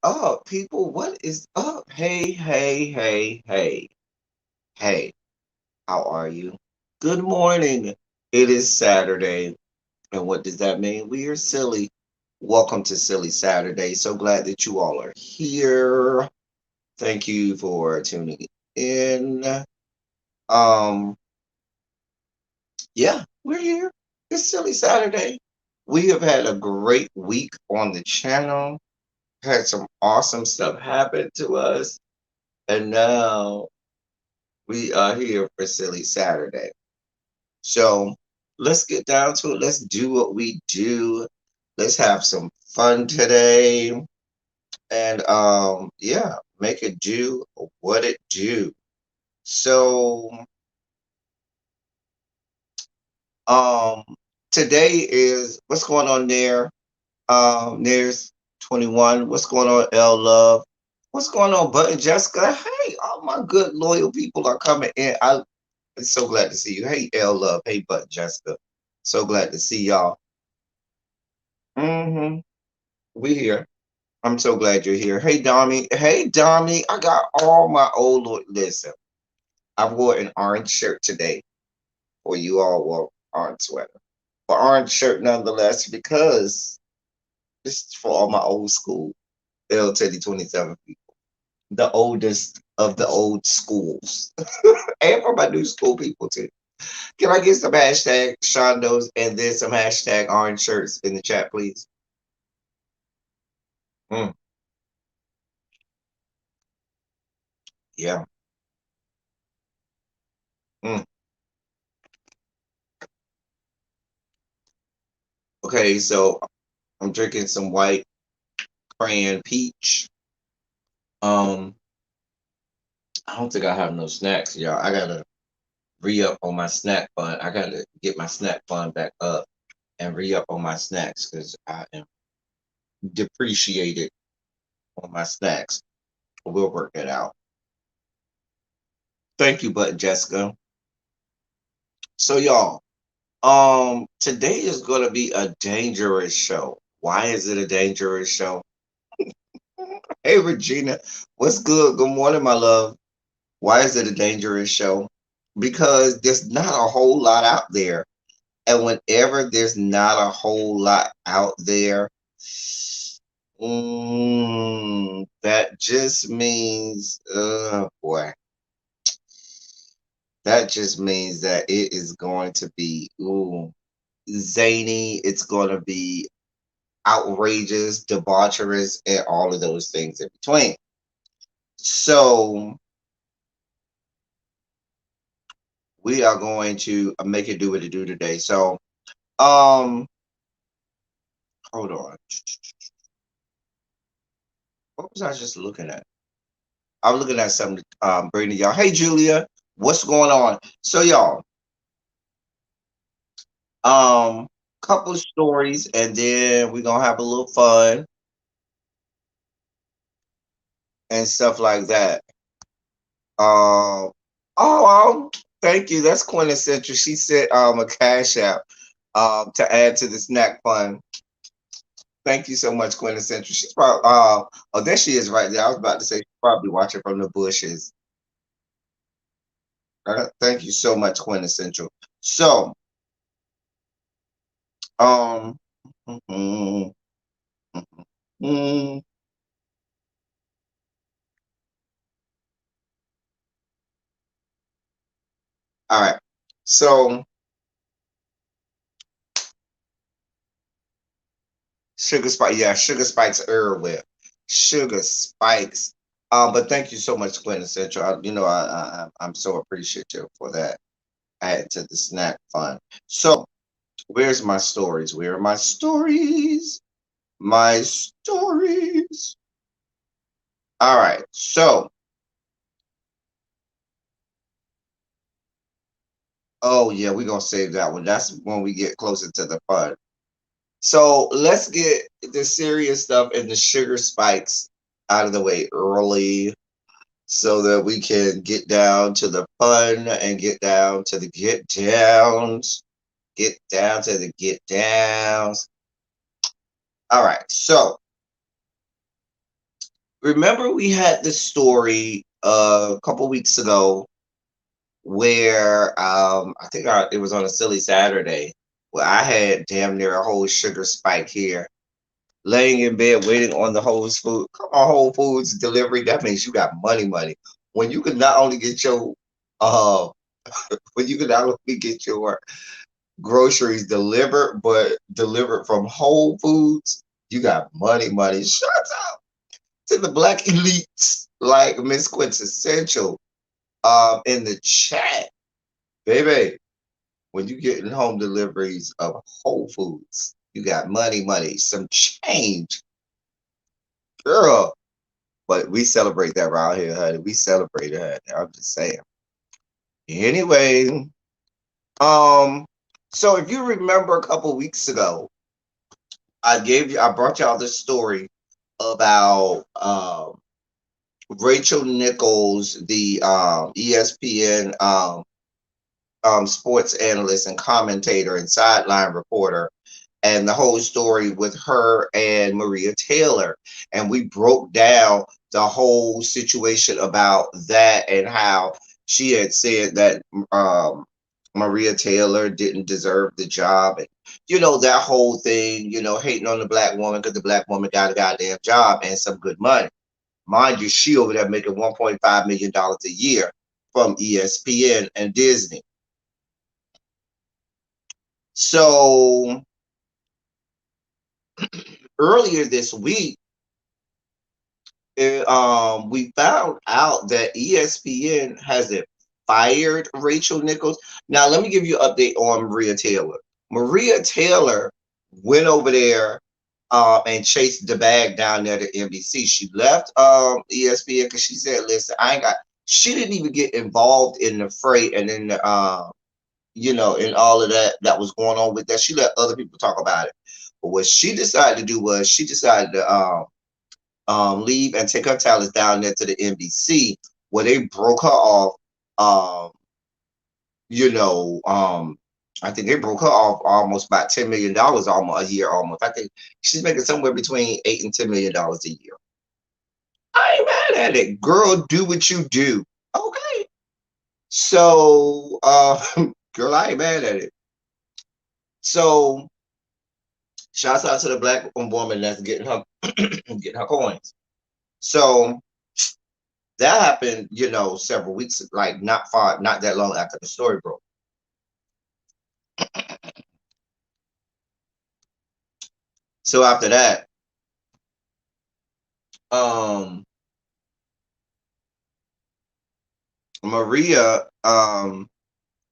up, people? What is up? Hey, hey, hey, hey, hey. How are you? Good morning. It is Saturday. And what does that mean? We are silly. Welcome to Silly Saturday. So glad that you all are here. Thank you for tuning in. Um, yeah, we're here. It's Silly Saturday. We have had a great week on the channel. Had some awesome stuff happen to us. And now we are here for Silly Saturday. So let's get down to it. Let's do what we do. Let's have some fun today. And yeah, make it do what it do. So um today is what's going on there? There's 21. What's going on, L Love? What's going on, Button Jessica? Hey, all my good loyal people are coming in. I'm so glad to see you. Hey, L Love. Hey, Button Jessica. So glad to see y'all. Mm-hmm. We here. I'm so glad you're here. Hey, Dommy. Hey, Dommy. I got all my old listen. I wore an orange shirt today, or you all wore orange sweater. But orange shirt nonetheless, because this is for all my old school L Teddy 27 people. The oldest of the old schools. And for my new school people too. Can I get some hashtag Shondos and then some hashtag orange shirts in the chat, please? Mm, yeah. Mm. Okay, so I'm drinking some white crayon peach. Um, I don't think I have no snacks, y'all. I gotta re up on my snack fund. I gotta get my snack fund back up and re up on my snacks because I am depreciated on my snacks. We'll work that out. Thank you, Button Jessica. So y'all, today is gonna be a dangerous show. Why is it a dangerous show? Hey Regina, what's good? Good morning, my love. Why is it a dangerous show? Because there's not a whole lot out there. And whenever there's not a whole lot out there, that just means, boy, that just means that it is going to be, zany. It's going to be outrageous, debaucherous, and all of those things in between. So we are going to make it do what it do today. So, um, hold on. What was I just looking at? I was looking at something, bringing y'all. Hey, Julia, what's going on? So, y'all, um, couple of stories, and then we're gonna have a little fun and stuff like that. Um, thank you. That's quintessential. She said, a cash app, to add to the snack fund. Thank you so much, quintessential. She's probably, oh, there she is right there. I was about to say she's probably watching from the bushes. Thank you so much, quintessential. So, um, mm, mm, all right. So, sugar spike, yeah, sugar spikes everywhere. Sugar spikes. But thank you so much, quintessential. I'm so appreciative for that. Add to the snack fund. So, where's my stories? Where are my stories? My stories. All right. So, oh yeah, we're gonna save that one. That's when we get closer to the fun. So let's get the serious stuff and the sugar spikes out of the way early so that we can get down to the fun and get down to the get downs. Get down to the get downs. All right. So Remember we had this story a couple weeks ago where it was on a silly Saturday where I had damn near a whole sugar spike here, laying in bed waiting on the Whole Foods delivery. That means you got money. When you can not only get your uh when you can not only get your groceries delivered, but delivered from Whole Foods, you got money. Shut up to the black elites like Miss Quintessential in the chat, baby. When you getting home deliveries of Whole Foods, you got money, some change, girl. But we celebrate that around here, honey. We celebrate it, honey. I'm just saying. Anyway, um, so if you remember a couple weeks ago, I brought y'all this story about Rachel Nichols, the ESPN sports analyst and commentator and sideline reporter, and the whole story with her and Maria Taylor. And we broke down the whole situation about that and how she had said that Maria Taylor didn't deserve the job. And, that whole thing, hating on the black woman because the black woman got a goddamn job and some good money. Mind you, she over there making $1.5 million a year from ESPN and Disney. So earlier this week, we found out that ESPN hasn't fired Rachel Nichols. Now, let me give you an update on Maria Taylor. Maria Taylor went over there and chased the bag down there to NBC. She left ESPN because she said, "Listen, I ain't got." She didn't even get involved in the fray and in the in all of that was going on with that. She let other people talk about it. But what she decided to do was she decided to leave and take her talents down there to the NBC, where they broke her off. Um, you know, um, I think they broke her off almost about $10 million almost a year. Almost, I think she's making somewhere between $8 and $10 million a year. I ain't mad at it, girl. Do what you do, okay? So, girl, I ain't mad at it. So, shouts out to the black woman that's getting her getting her coins. So that happened, several weeks, like not that long after the story broke. So after that, um, Maria,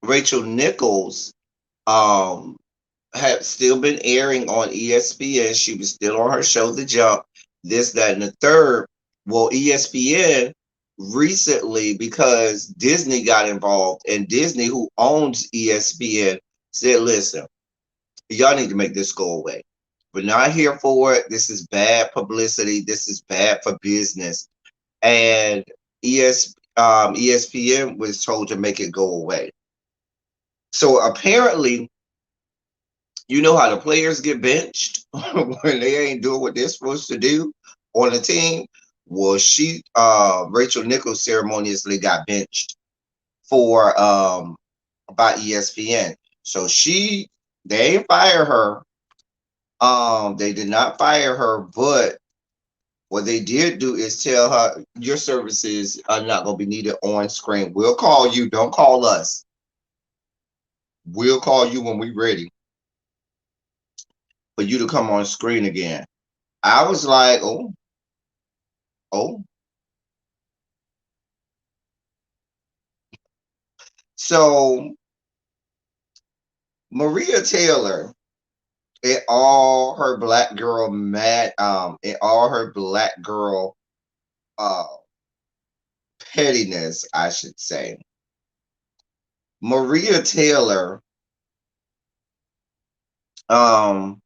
Rachel Nichols, um, had still been airing on ESPN. She was still on her show, The Jump, this, that, and the third. Well, ESPN recently, because Disney got involved, and Disney, who owns ESPN, said, "Listen, y'all need to make this go away. We're not here for it. This is bad publicity. This is bad for business." And ESPN was told to make it go away. So apparently, you know how the players get benched when they ain't doing what they're supposed to do on the team. Well, Rachel Nichols ceremoniously got benched for by ESPN. So they ain't fire her. They did not fire her, but what they did do is tell her your services are not going to be needed on screen. We'll call you. Don't call us. We'll call you when we're ready for you to come on screen again. I was like, oh. So Maria Taylor, in all her black girl uh pettiness, I should say. Maria Taylor, um,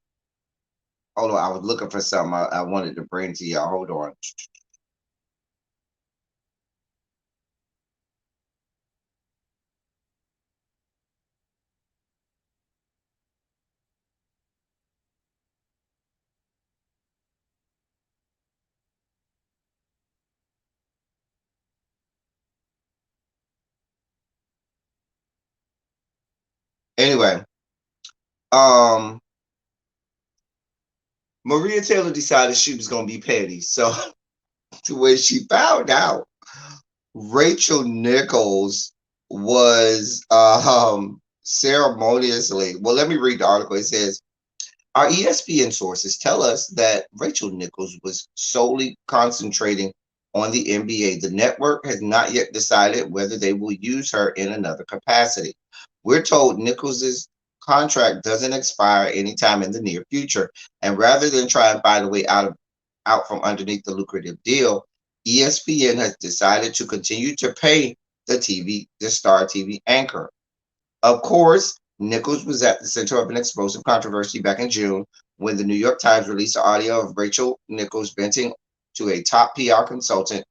hold on, I was looking for something I wanted to bring to y'all. Hold on. Anyway, um, Maria Taylor decided she was gonna be petty. So to when she found out Rachel Nichols was ceremoniously, well, let me read the article. It says our ESPN sources tell us that Rachel Nichols was solely concentrating on the NBA. The network has not yet decided whether they will use her in another capacity. We're told Nichols's contract doesn't expire anytime in the near future, and rather than try and find a way out from underneath the lucrative deal, ESPN has decided to continue to pay the star TV anchor. Of course, Nichols was at the center of an explosive controversy back in June when the New York Times released audio of Rachel Nichols venting to a top PR consultant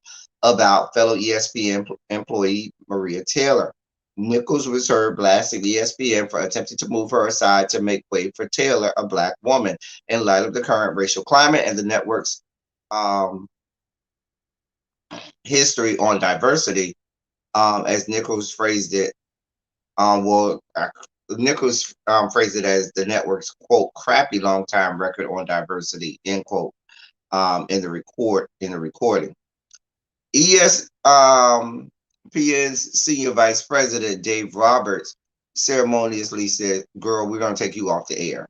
about fellow ESPN employee Maria Taylor. Nichols was heard blasting ESPN for attempting to move her aside to make way for Taylor, a black woman, in light of the current racial climate and the network's um, history on diversity, as Nichols phrased it. Well, Nichols phrased it as the network's quote crappy long time record on diversity end quote in the recording. PN's senior vice president Dave Roberts ceremoniously said, "Girl, we're gonna take you off the air,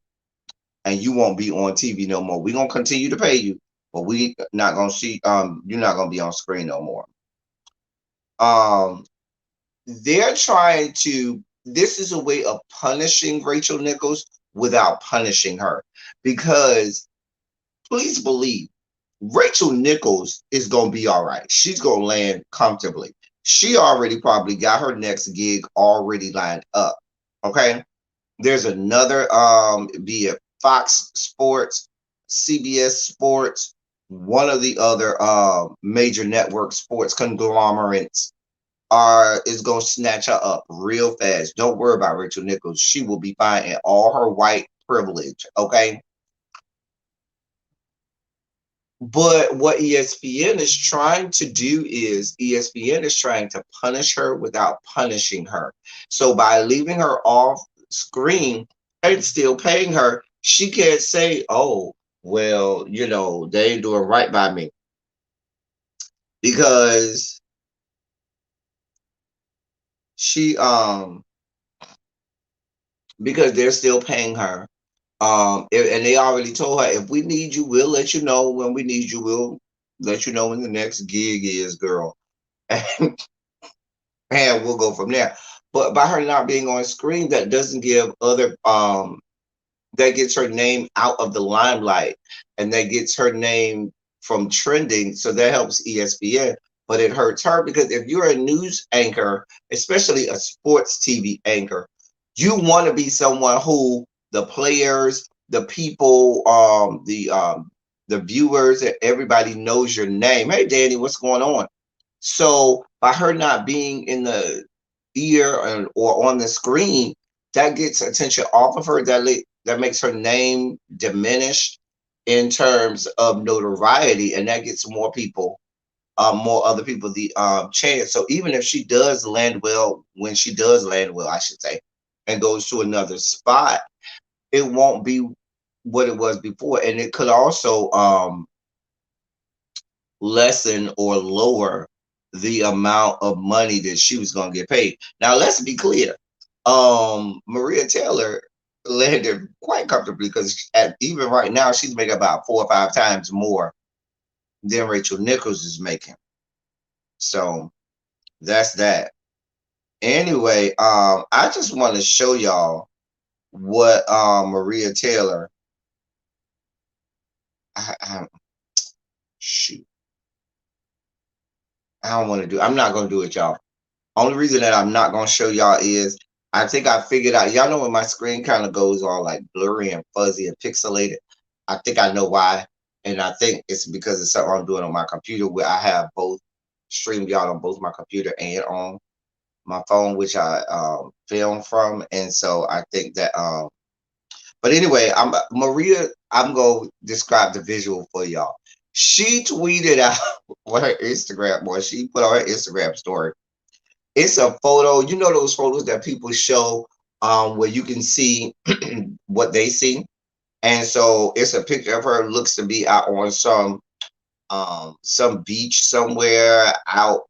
and you won't be on TV no more. We're gonna continue to pay you, but we not gonna see you're not gonna be on screen no more." Um, they're trying to this is a way of punishing Rachel Nichols without punishing her, because please believe Rachel Nichols is going to be all right. She's going to land comfortably. She already probably got her next gig already lined up. Okay, there's another be it Fox Sports, CBS Sports, one of the other major network sports conglomerates is gonna snatch her up real fast. Don't worry about Rachel Nichols. She will be fine in all her white privilege. Okay. But what ESPN is trying to do is ESPN is trying to punish her without punishing her. So by leaving her off screen and still paying her, she can't say, "Oh, well, they ain't doing right by me," because she because they're still paying her. And they already told her, if we need you, we'll let you know when we need you. We'll let you know when the next gig is, girl. And we'll go from there. But by her not being on screen, that doesn't give other that gets her name out of the limelight, and that gets her name from trending. So that helps ESPN, but it hurts her because if you're a news anchor, especially a sports TV anchor, you want to be someone who the players, the people, the viewers, everybody knows your name. Hey, Danny, what's going on? So by her not being in the ear or on the screen, that gets attention off of her. That makes her name diminished in terms of notoriety, and that gets more other people the chance. So even if she does land well, when she does land well, I should say, and goes to another spot, it won't be what it was before, and it could also lessen or lower the amount of money that she was going to get paid. Now, let's be clear. Maria Taylor landed quite comfortably because even right now, she's making about 4 or 5 times more than Rachel Nichols is making. So that's that. Anyway, I just want to show y'all what Maria Taylor. Shoot, I don't want to do. I'm not going to do it, y'all. Only reason that I'm not gonna show y'all is I think I figured out. Y'all know when my screen kind of goes all like blurry and fuzzy and pixelated. I think I know why, and I think it's because it's something I'm doing on my computer where I have both streamed y'all on both my computer and on my phone, which I film from, and so I think that. But anyway, Maria. I'm gonna describe the visual for y'all. She tweeted out what her Instagram was. She put on her Instagram story. It's a photo. You know those photos that people show where you can see what they see. And so it's a picture of her, looks to be out on some beach somewhere out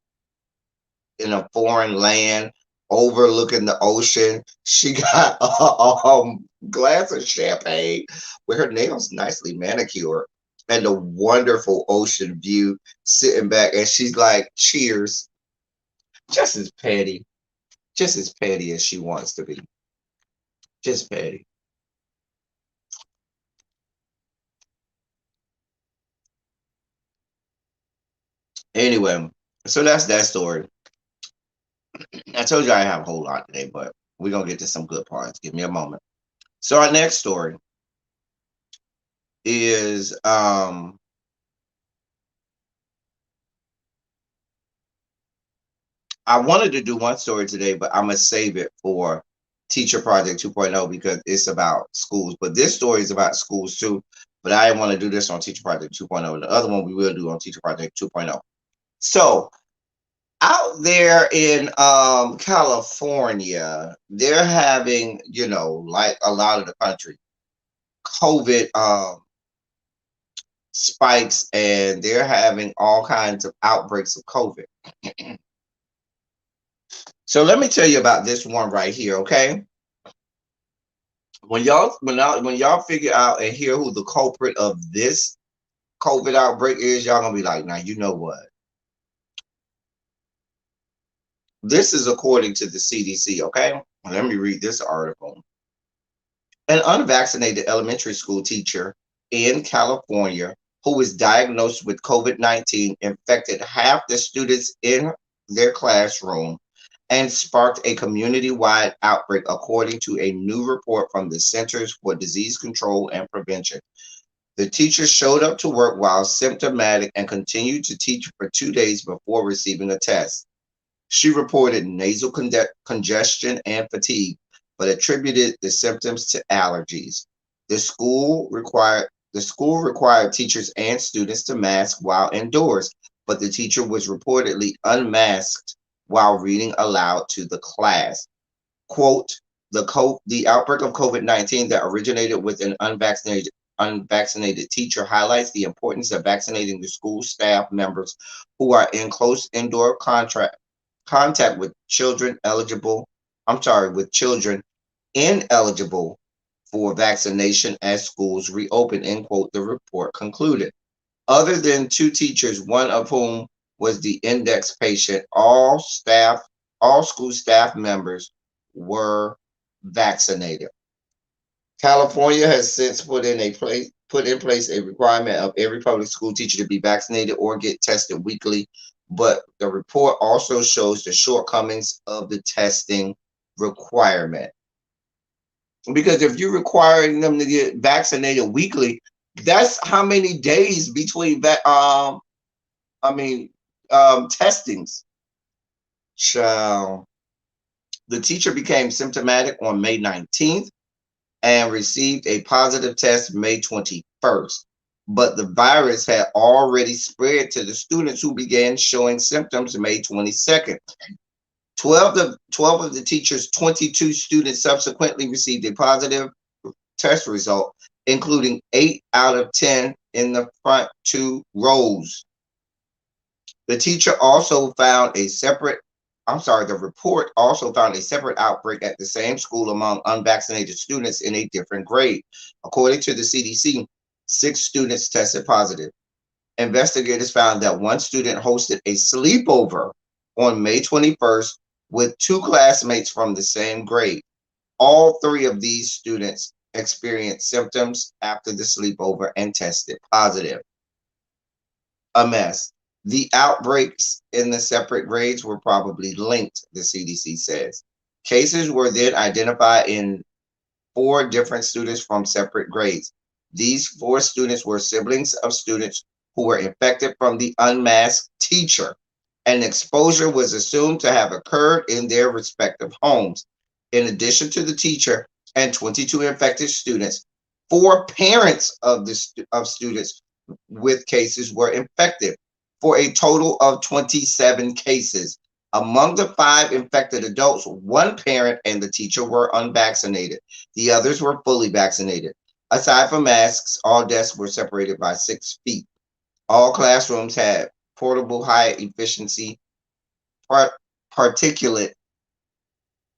in a foreign land overlooking the ocean. She got a glass of champagne with her nails nicely manicured and a wonderful ocean view sitting back. And she's like, cheers. Just as petty, just as petty as she wants to be. Just petty. Anyway, so that's that story. I told you I have a whole lot today, but we're gonna get to some good parts. Give me a moment. So our next story is I wanted to do one story today, but I'm gonna save it for Teacher Project 2.0 because it's about schools. But this story is about schools too. But I didn't want to do this on Teacher Project 2.0. And the other one we will do on Teacher Project 2.0. So out there in California, they're having, like a lot of the country, COVID spikes, and they're having all kinds of outbreaks of COVID. So let me tell you about this one right here, okay? When y'all figure out and hear who the culprit of this COVID outbreak is, y'all gonna be like, now you know what? This is according to the CDC, okay? Let me read this article. An unvaccinated elementary school teacher in California who was diagnosed with COVID-19 infected half the students in their classroom and sparked a community-wide outbreak, according to a new report from the Centers for Disease Control and Prevention. The teacher showed up to work while symptomatic and continued to teach for 2 days before receiving a test. She reported nasal congestion and fatigue, but attributed the symptoms to allergies. The school required teachers and students to mask while indoors, but the teacher was reportedly unmasked while reading aloud to the class. Quote, the outbreak of COVID-19 that originated with an unvaccinated teacher highlights the importance of vaccinating the school staff members who are in close indoor contact with children ineligible for vaccination as schools reopen, end quote, the report concluded. Other than two teachers, one of whom was the index patient, all school staff members were vaccinated. California has since put in place a requirement of every public school teacher to be vaccinated or get tested weekly, but the report also shows the shortcomings of the testing requirement. Because if you're requiring them to get vaccinated weekly, that's how many days between testings. So the teacher became symptomatic on May 19th and received a positive test May 21st. But the virus had already spread to the students who began showing symptoms May 22nd. 12 of the teacher's 22 students subsequently received a positive test result, including 8 out of 10 in the front two rows. The teacher also found a separate, the report also found a separate outbreak at the same school among unvaccinated students in a different grade. According to the CDC, 6 students tested positive. Investigators found that one student hosted a sleepover on May 21st with 2 classmates from the same grade. All 3 of these students experienced symptoms after the sleepover and tested positive. A mess. The outbreaks in the separate grades were probably linked, the CDC says. Cases were then identified in 4 different students from separate grades. These 4 students were siblings of students who were infected from the unmasked teacher. And exposure was assumed to have occurred in their respective homes. In addition to the teacher and 22 infected students, 4 parents of students with cases were infected for a total of 27 cases. Among the 5 infected adults, one parent and the teacher were unvaccinated. The others were fully vaccinated. Aside from masks, all desks were separated by 6 feet. All classrooms had portable high efficiency particulate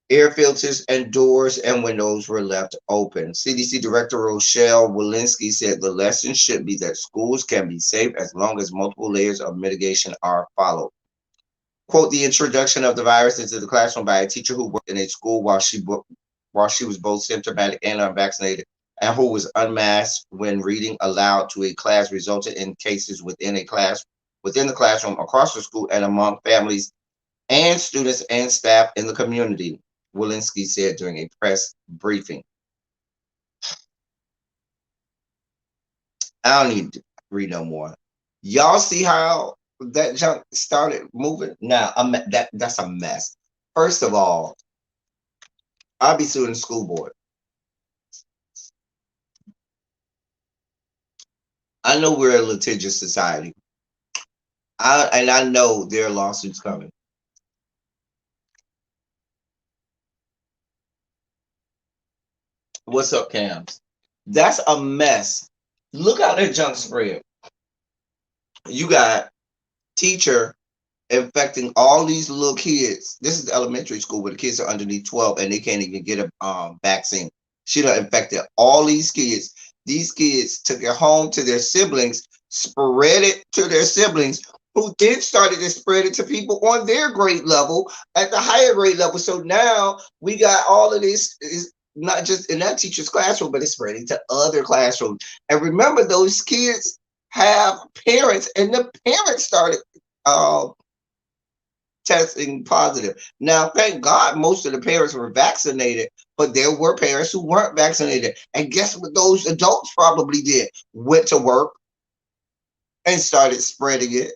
air filters, and doors and windows were left open. CDC Director Rochelle Walensky said the lesson should be that schools can be safe as long as multiple layers of mitigation are followed. Quote, the introduction of the virus into the classroom by a teacher who worked in a school while she was both symptomatic and unvaccinated, and who was unmasked when reading aloud to a class, resulted in cases within the classroom, across the school, and among families and students and staff in the community, Walensky said during a press briefing. I don't need to read no more. Y'all see how that junk started moving? Now, that's a mess. First of all, I'll be suing the school board. I know we're a litigious society. I know there are lawsuits coming. What's up, Cams? That's a mess. Look how that junk spread. You got teacher infecting all these little kids. This is the elementary school where the kids are underneath 12 and they can't even get a vaccine. She done infected all these kids. These kids took it home to their siblings, spread it to their siblings, who then started to spread it to people on their grade level, at the higher grade level. So now we got all of this is not just in that teacher's classroom, but it's spreading to other classrooms. And remember, those kids have parents, and the parents started uh, testing positive. Now, thank God most of the parents were vaccinated, but there were parents who weren't vaccinated. And guess what those adults probably did? Went to work and started spreading it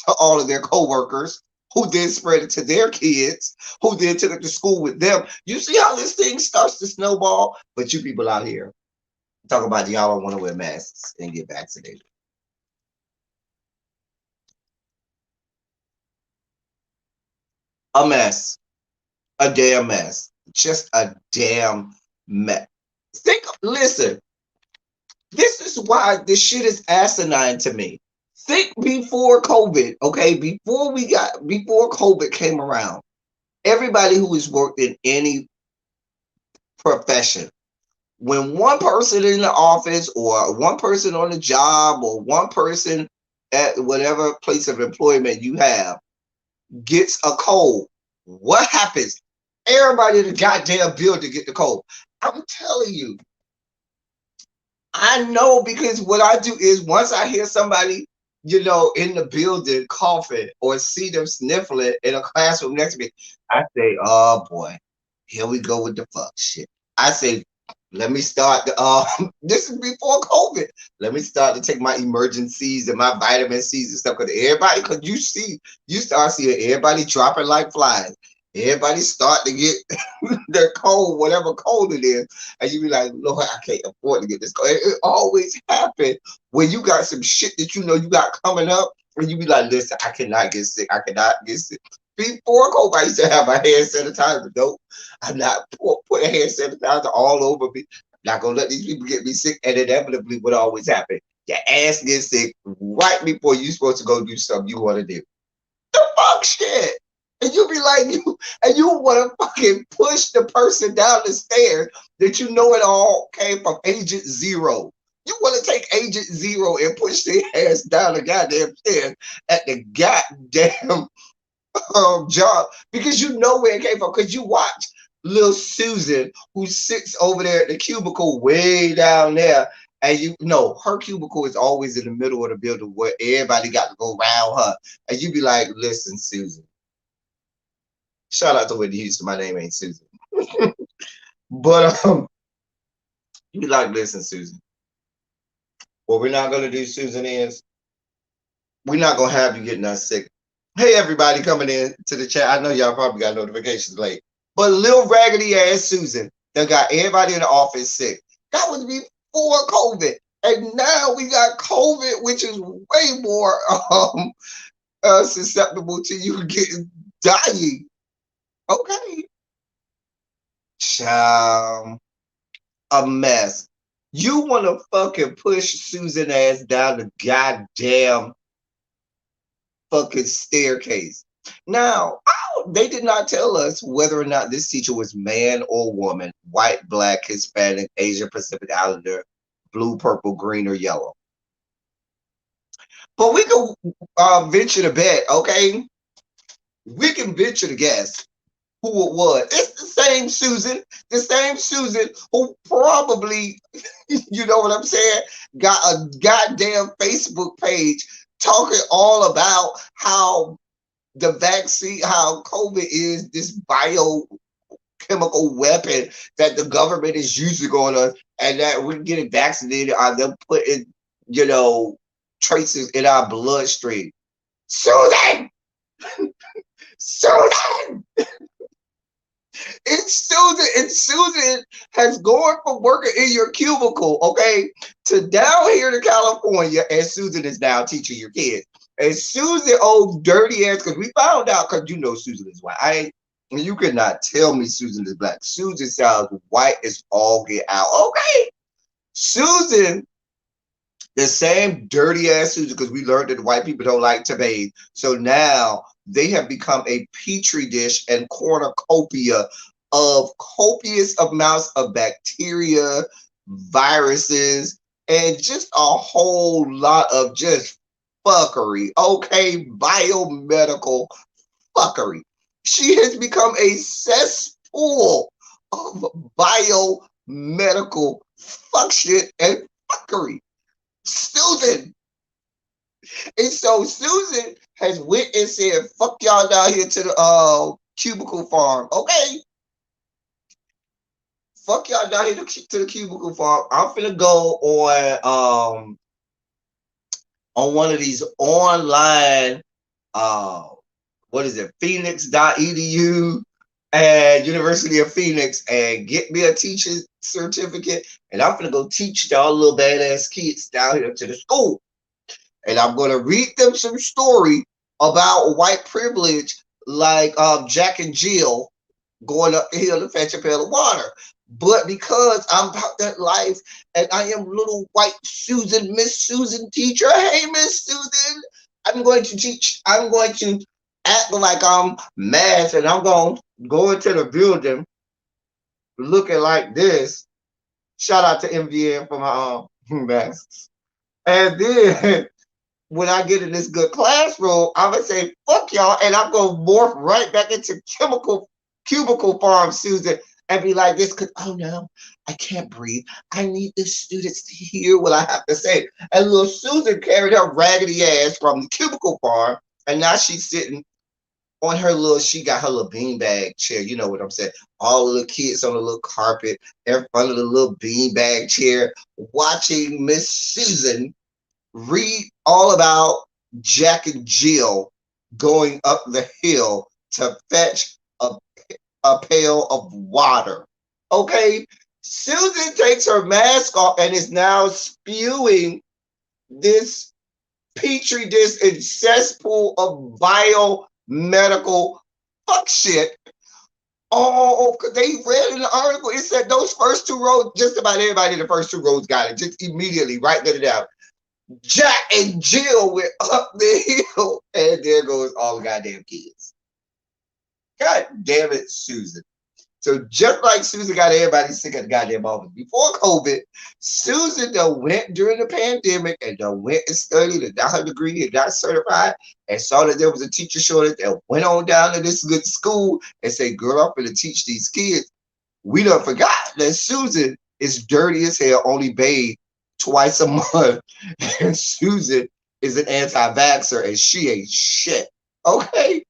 to all of their coworkers, who then spread it to their kids, who then took it to school with them. You see how this thing starts to snowball? But you people out here talk about y'all don't want to wear masks and get vaccinated. A mess. A damn mess. Just a damn mess. Listen, this is why this shit is asinine to me. Think before COVID, okay? Before COVID came around, everybody who has worked in any profession, when one person in the office or one person on the job or one person at whatever place of employment you have gets a cold, what happens? Everybody in the goddamn building get the cold. I'm telling you, I know, because what I do is once I hear somebody, in the building coughing or see them sniffling in a classroom next to me, I say, oh boy, here we go with the fuck shit. I say, let me start this is before COVID. Let me start to take my emergencies and my vitamin C's and stuff, because you start seeing everybody dropping like flies. Everybody start to get their cold, whatever cold it is, and you be like, Lord, I can't afford to get this cold. It always happens when you got some shit that you got coming up, and you be like, listen, I cannot get sick. I cannot get sick. Before COVID, I used to have my hand sanitizer. Nope, I'm not putting hand sanitizer all over me. I'm not gonna let these people get me sick. And inevitably, what always happen? Your ass gets sick right before you're supposed to go do something you want to do. The fuck shit. And you be like, you want to fucking push the person down the stairs that you know it all came from Agent Zero. You want to take Agent Zero and push their ass down the goddamn stairs at the goddamn job, because you know where it came from, because you watch little Susan, who sits over there at the cubicle way down there, and you know her cubicle is always in the middle of the building where everybody got to go around her, and you be like, listen, Susan. Shout out to Whitney Houston. My name ain't Susan. But you be like, listen, Susan. What we're not gonna do, Susan, is we're not gonna have you getting us sick. Hey, everybody coming in to the chat. I know y'all probably got notifications late. But little raggedy ass Susan that got everybody in the office sick. That was before COVID. And now we got COVID, which is way more susceptible to you getting dying. Okay. Child, a mess. You want to fucking push Susan ass down the goddamn fucking staircase. Now, they did not tell us whether or not this teacher was man or woman, white, black, Hispanic, Asian Pacific Islander, blue, purple, green, or yellow. But we can venture to bet, okay? We can venture to guess who it was. It's the same Susan who probably, you know what I'm saying, got a goddamn Facebook page talking all about how the vaccine, how COVID is this biochemical weapon that the government is using on us, and that we're getting vaccinated on them putting, you know, traces in our bloodstream. Susan! Susan! And Susan has gone from working in your cubicle, okay, to down here to California, and Susan is now teaching your kids. And Susan, old dirty ass, because we found out, because you know Susan is white. You could not tell me Susan is black. Susan sounds white as all get out. Okay. Susan, the same dirty ass Susan, because we learned that white people don't like to bathe. So now they have become a petri dish and cornucopia of copious amounts of bacteria, viruses, and just a whole lot of just fuckery. Okay, biomedical fuckery. She has become a cesspool of biomedical fuck shit and fuckery. Susan. And so Susan has went and said, fuck y'all down here to the cubicle farm. Okay. Fuck y'all down here to the cubicle farm. I'm finna go on one of these online what is it, phoenix.edu and University of Phoenix, and get me a teaching certificate, and I'm gonna go teach y'all little badass kids down here to the school. And I'm gonna read them some story about white privilege, like Jack and Jill going up the hill to fetch a pail of water. But because I'm about that life, and I am little white Susan, Miss Susan teacher. Hey, Miss Susan, I'm going to act like I'm math, and I'm going to go into the building looking like this. Shout out to MVN for my masks. And then when I get in this good classroom, I'm going to say, fuck y'all, and I'm going to morph right back into cubicle farm Susan and be like this, because, oh no, I can't breathe. I need the students to hear what I have to say. And little Susan carried her raggedy ass from the cubicle farm, and now she's sitting on her she got her little beanbag chair. You know what I'm saying? All the little kids on the little carpet in front of the little beanbag chair, watching Miss Susan read all about Jack and Jill going up the hill to fetch a pail of water. Okay? Susan takes her mask off and is now spewing this petri dish and cesspool of biomedical fuck shit. Oh, they read in the article, it said those first two rows, just about everybody in the first two rows got it, just immediately, writing it down. Jack and Jill went up the hill, and there goes all the goddamn kids. God damn it, Susan. So just like Susan got everybody sick at the goddamn office before COVID, Susan done went during the pandemic and done went and studied and got her degree and got certified and saw that there was a teacher shortage and went on down to this good school and said, girl, I'm going to teach these kids. We done forgot that Susan is dirty as hell, only bathed twice a month. And Susan is an anti-vaxxer and she ain't shit. Okay?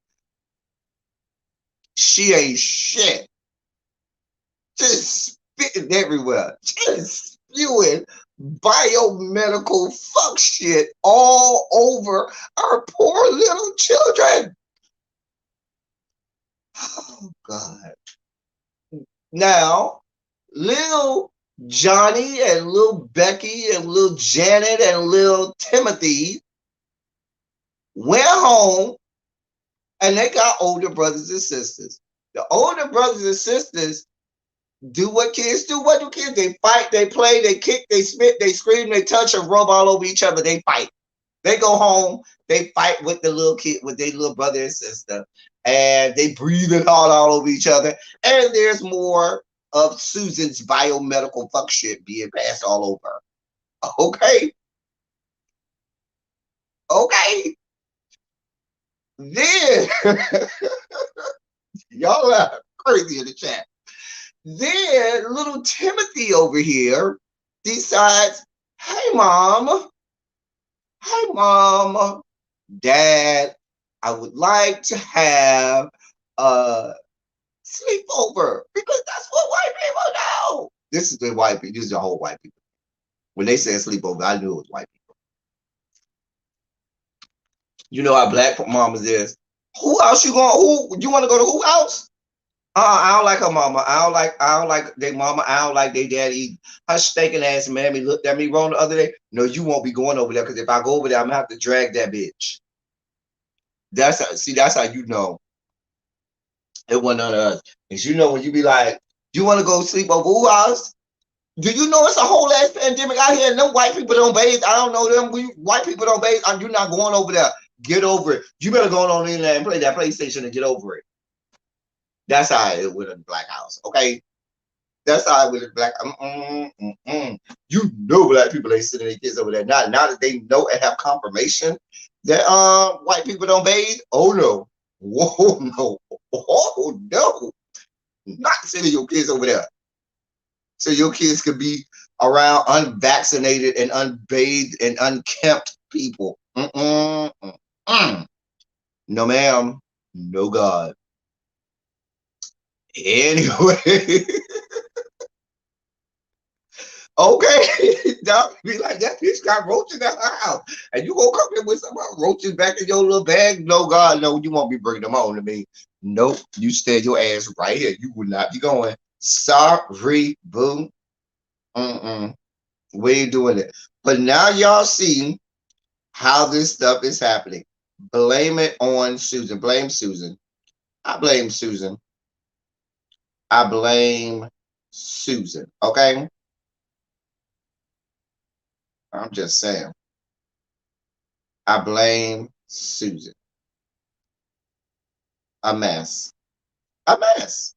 She ain't shit. Just spitting everywhere, just spewing biomedical fuck shit all over our poor little children. Oh, God. Now, little Johnny and little Becky and little Janet and little Timothy went home, and they got older brothers and sisters. The older brothers and sisters do what kids do. What do kids? They fight, they play, they kick, they spit, they scream, they touch and rub all over each other. They fight. They go home, they fight with the little kid, with their little brother and sister, and they breathe it all over each other. And there's more of Susan's biomedical fuck shit being passed all over. Okay. Okay. Then y'all are crazy in the chat. Then little Timothy over here decides, hey mom, dad, I would like to have a sleepover because that's what white people know. This is the white people. This is the whole white people. When they said sleepover, I knew it was white people. You know how black mamas is. Who else you going? Who you want to go to? Who else? I don't like her mama. I don't like their mama. I don't like their daddy. Her stinking ass mammy looked at me wrong the other day. No, you won't be going over there because if I go over there, I'm gonna have to drag that bitch. That's how, see, that's how you know it wasn't none of us. Cause you know when you be like, you want to go sleep over who house? Do you know it's a whole ass pandemic out here and them white people don't bathe? I don't know them. White people don't bathe. You're not going over there. Get over it. You better go on in there and play that PlayStation and get over it. That's how it went in the black house. Okay. That's how it went in the black. You know black people ain't sending their kids over there. Now that they know and have confirmation that white people don't bathe. Oh no. Whoa no. Oh no. Not sending your kids over there. So your kids could be around unvaccinated and unbathed and unkempt people. No, ma'am. No, God. Anyway. Okay. Don't be like, that bitch got roaches in her house. And you gonna come in with some roaches back in your little bag? No, God, no, you won't be bringing them on to me. Nope. You stay your ass right here. You will not be going. Sorry, boo. We ain't doing it. But now y'all see how this stuff is happening. Blame it on Susan. Blame Susan. I blame Susan. I blame Susan. Okay? I'm just saying. I blame Susan. A mess. A mess.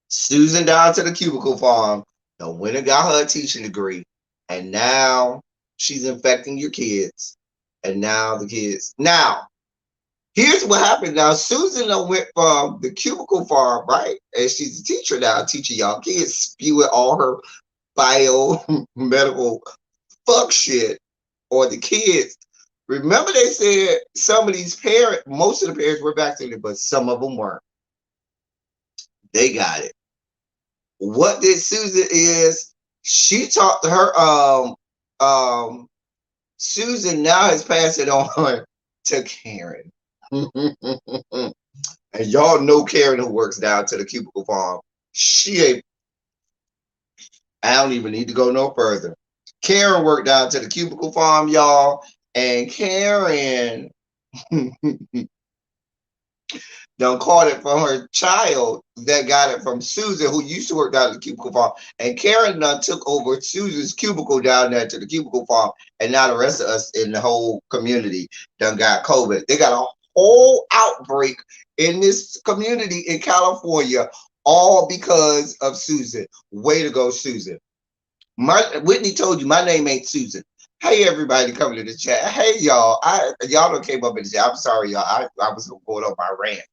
Susan down to the cubicle farm. The winner got her a teaching degree. And now she's infecting your kids. And now the kids. Now, here's what happened. Now, Susan went from the cubicle farm, right? And she's a teacher now, teaching y'all kids, spewing all her biomedical fuck shit on the kids. Remember, they said some of these parents, most of the parents were vaccinated, but some of them weren't. They got it. What did Susan is? She talked to her. Susan now has passed it on to Karen. And y'all know Karen who works down to the cubicle farm. She ain't. I don't even need to go no further. Karen worked down to the cubicle farm, y'all, and Karen done caught it from her child that got it from Susan, who used to work down at the cubicle farm. And Karen done took over Susan's cubicle down there to the cubicle farm. And now the rest of us in the whole community done got COVID. They got a whole outbreak in this community in California, all because of Susan. Way to go, Susan. Whitney told you my name ain't Susan. Hey, everybody coming to the chat. Hey, y'all. Y'all done came up in the chat. I'm sorry, y'all. I was going on my rant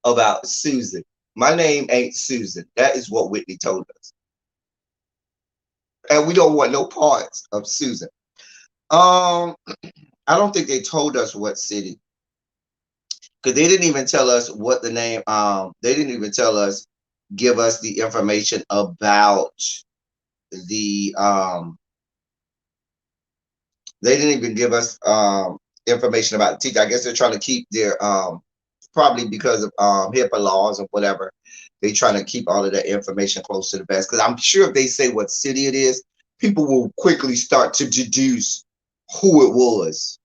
about Susan. My name ain't Susan. That is what Whitney told us. And we don't want no parts of Susan. I don't think they told us what city. Because they didn't even tell us what the name, they didn't even tell us, give us the information about the, they didn't even give us information about the teacher. I guess they're trying to keep their, probably because of HIPAA laws or whatever, they trying to keep all of that information close to the vest. Because I'm sure if they say what city it is, people will quickly start to deduce who it was.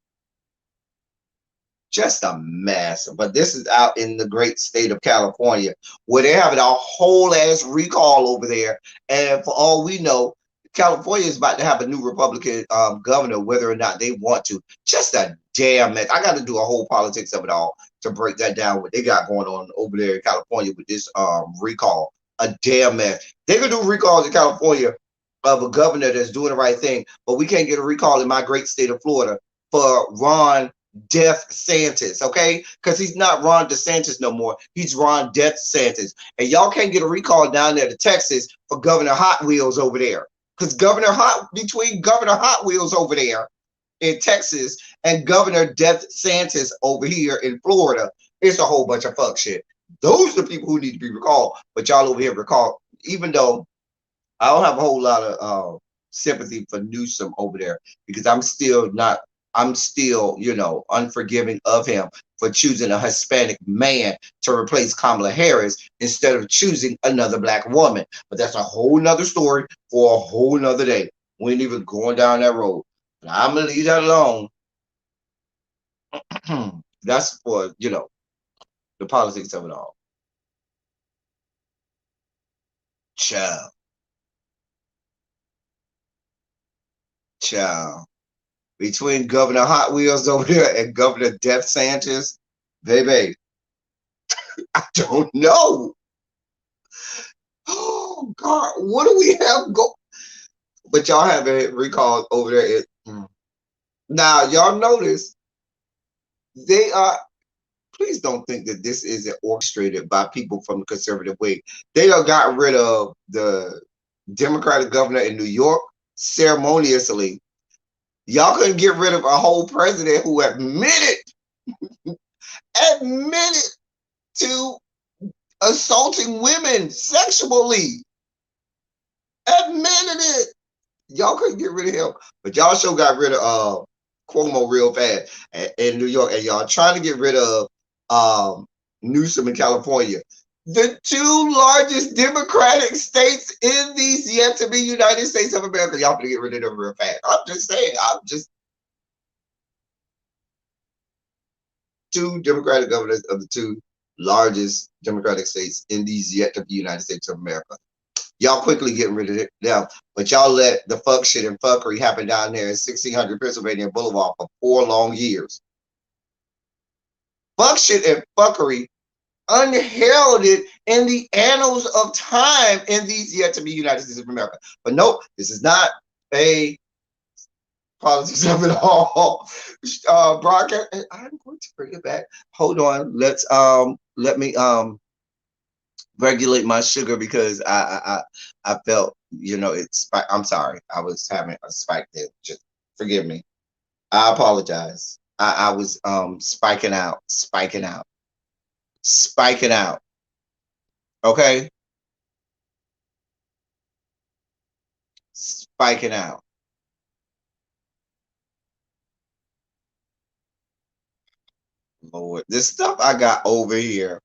Just a mess. But this is out in the great state of California, where they're having a whole ass recall over there. And for all we know, California is about to have a new Republican governor, whether or not they want to. Just a damn mess. I got to do a whole politics of it all to break that down. What they got going on over there in California with this recall, a damn mess. They can do recalls in California of a governor that's doing the right thing, but we can't get a recall in my great state of Florida for Ron Death Santis, okay? Because he's not Ron DeSantis no more. He's Ron Death Santis. And y'all can't get a recall down there to Texas for Governor Hot Wheels over there. Because between Governor Hot Wheels over there in Texas and Governor Death Santis over here in Florida, it's a whole bunch of fuck shit. Those are the people who need to be recalled. But y'all over here recall, even though I don't have a whole lot of sympathy for Newsom over there, because I'm still, unforgiving of him for choosing a Hispanic man to replace Kamala Harris instead of choosing another black woman. But that's a whole nother story for a whole nother day. We ain't even going down that road. But I'm gonna leave that alone. That's for, the politics of it all. Ciao. Ciao. Between Governor Hot Wheels over there and Governor Death Sanchez, baby, I don't know. Oh God, what do we have go? But y'all have a recall over there. Now y'all notice they are. Please don't think that this isn't orchestrated by people from the conservative wing. They done got rid of the Democratic governor in New York ceremoniously. Y'all couldn't get rid of a whole president who admitted to assaulting women sexually. Admitted it. Y'all couldn't get rid of him, but y'all sure got rid of Cuomo real fast in New York, and y'all trying to get rid of Newsom in California. The two largest Democratic states in these yet to be United States of America. Y'all gonna get rid of them real fast. I'm just saying. Two Democratic governors of the two largest Democratic states in these yet to be United States of America. Y'all quickly getting rid of it now, but y'all let the fuck shit and fuckery happen down there in 1600 Pennsylvania Boulevard for 4 long years. Fuck shit and fuckery unheralded in the annals of time in these yet to be United States of America. But nope, this is not a politics of it all broadcast. I'm going to bring it back. Hold on. Let me regulate my sugar because I felt, it's. I'm sorry. I was having a spike there. Just forgive me. I apologize. I was spiking out. Okay, spiking out. Lord, this stuff I got over here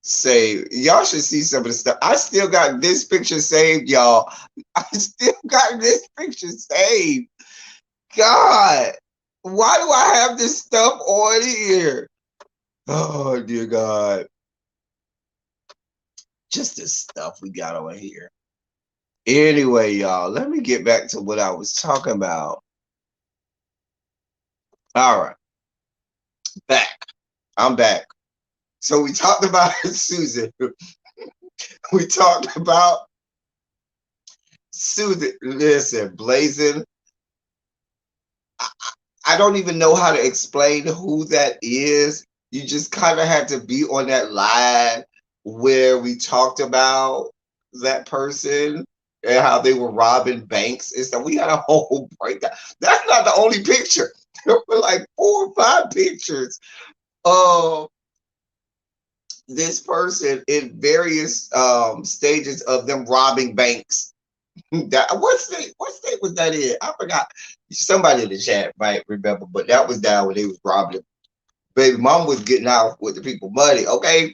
saved. Y'all should see some of the stuff. I still got this picture saved, y'all. I still got this picture saved. God, why do I have this stuff on here? Oh, dear God. Just the stuff we got on here. Anyway, y'all, let me get back to what I was talking about. All right. Back. I'm back. So we talked about Susan. We talked about Susan. Listen, Blazing. I don't even know how to explain who that is. You just kind of had to be on that live where we talked about that person and how they were robbing banks and stuff. We had a whole breakdown. That's not the only picture. There were like 4 or 5 pictures of this person in various stages of them robbing banks. What state was that in? I forgot. Somebody in the chat might remember, but that was down when they was robbing. Baby mom was getting out with the people money. Okay,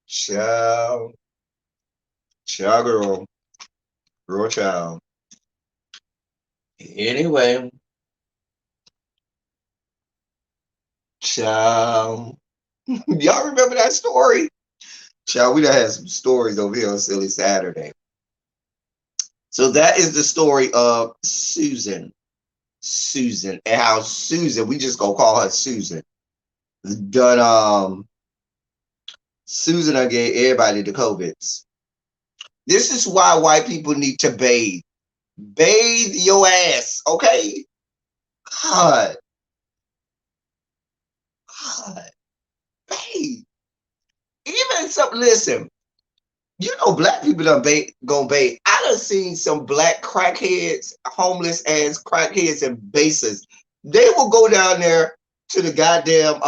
child, girl, child. Anyway, Child. Y'all remember that story? Child, we done had some stories over here on Silly Saturday. So that is the story of Susan. Susan. And how Susan, we just gonna call her Susan. Done Susan done gave everybody the COVIDs. This is why white people need to bathe. Bathe your ass, okay? God, God, bathe. Even some, listen, you know, black people done gonna bathe. I done seen some black crackheads, homeless ass crackheads and bases. They will go down there to the goddamn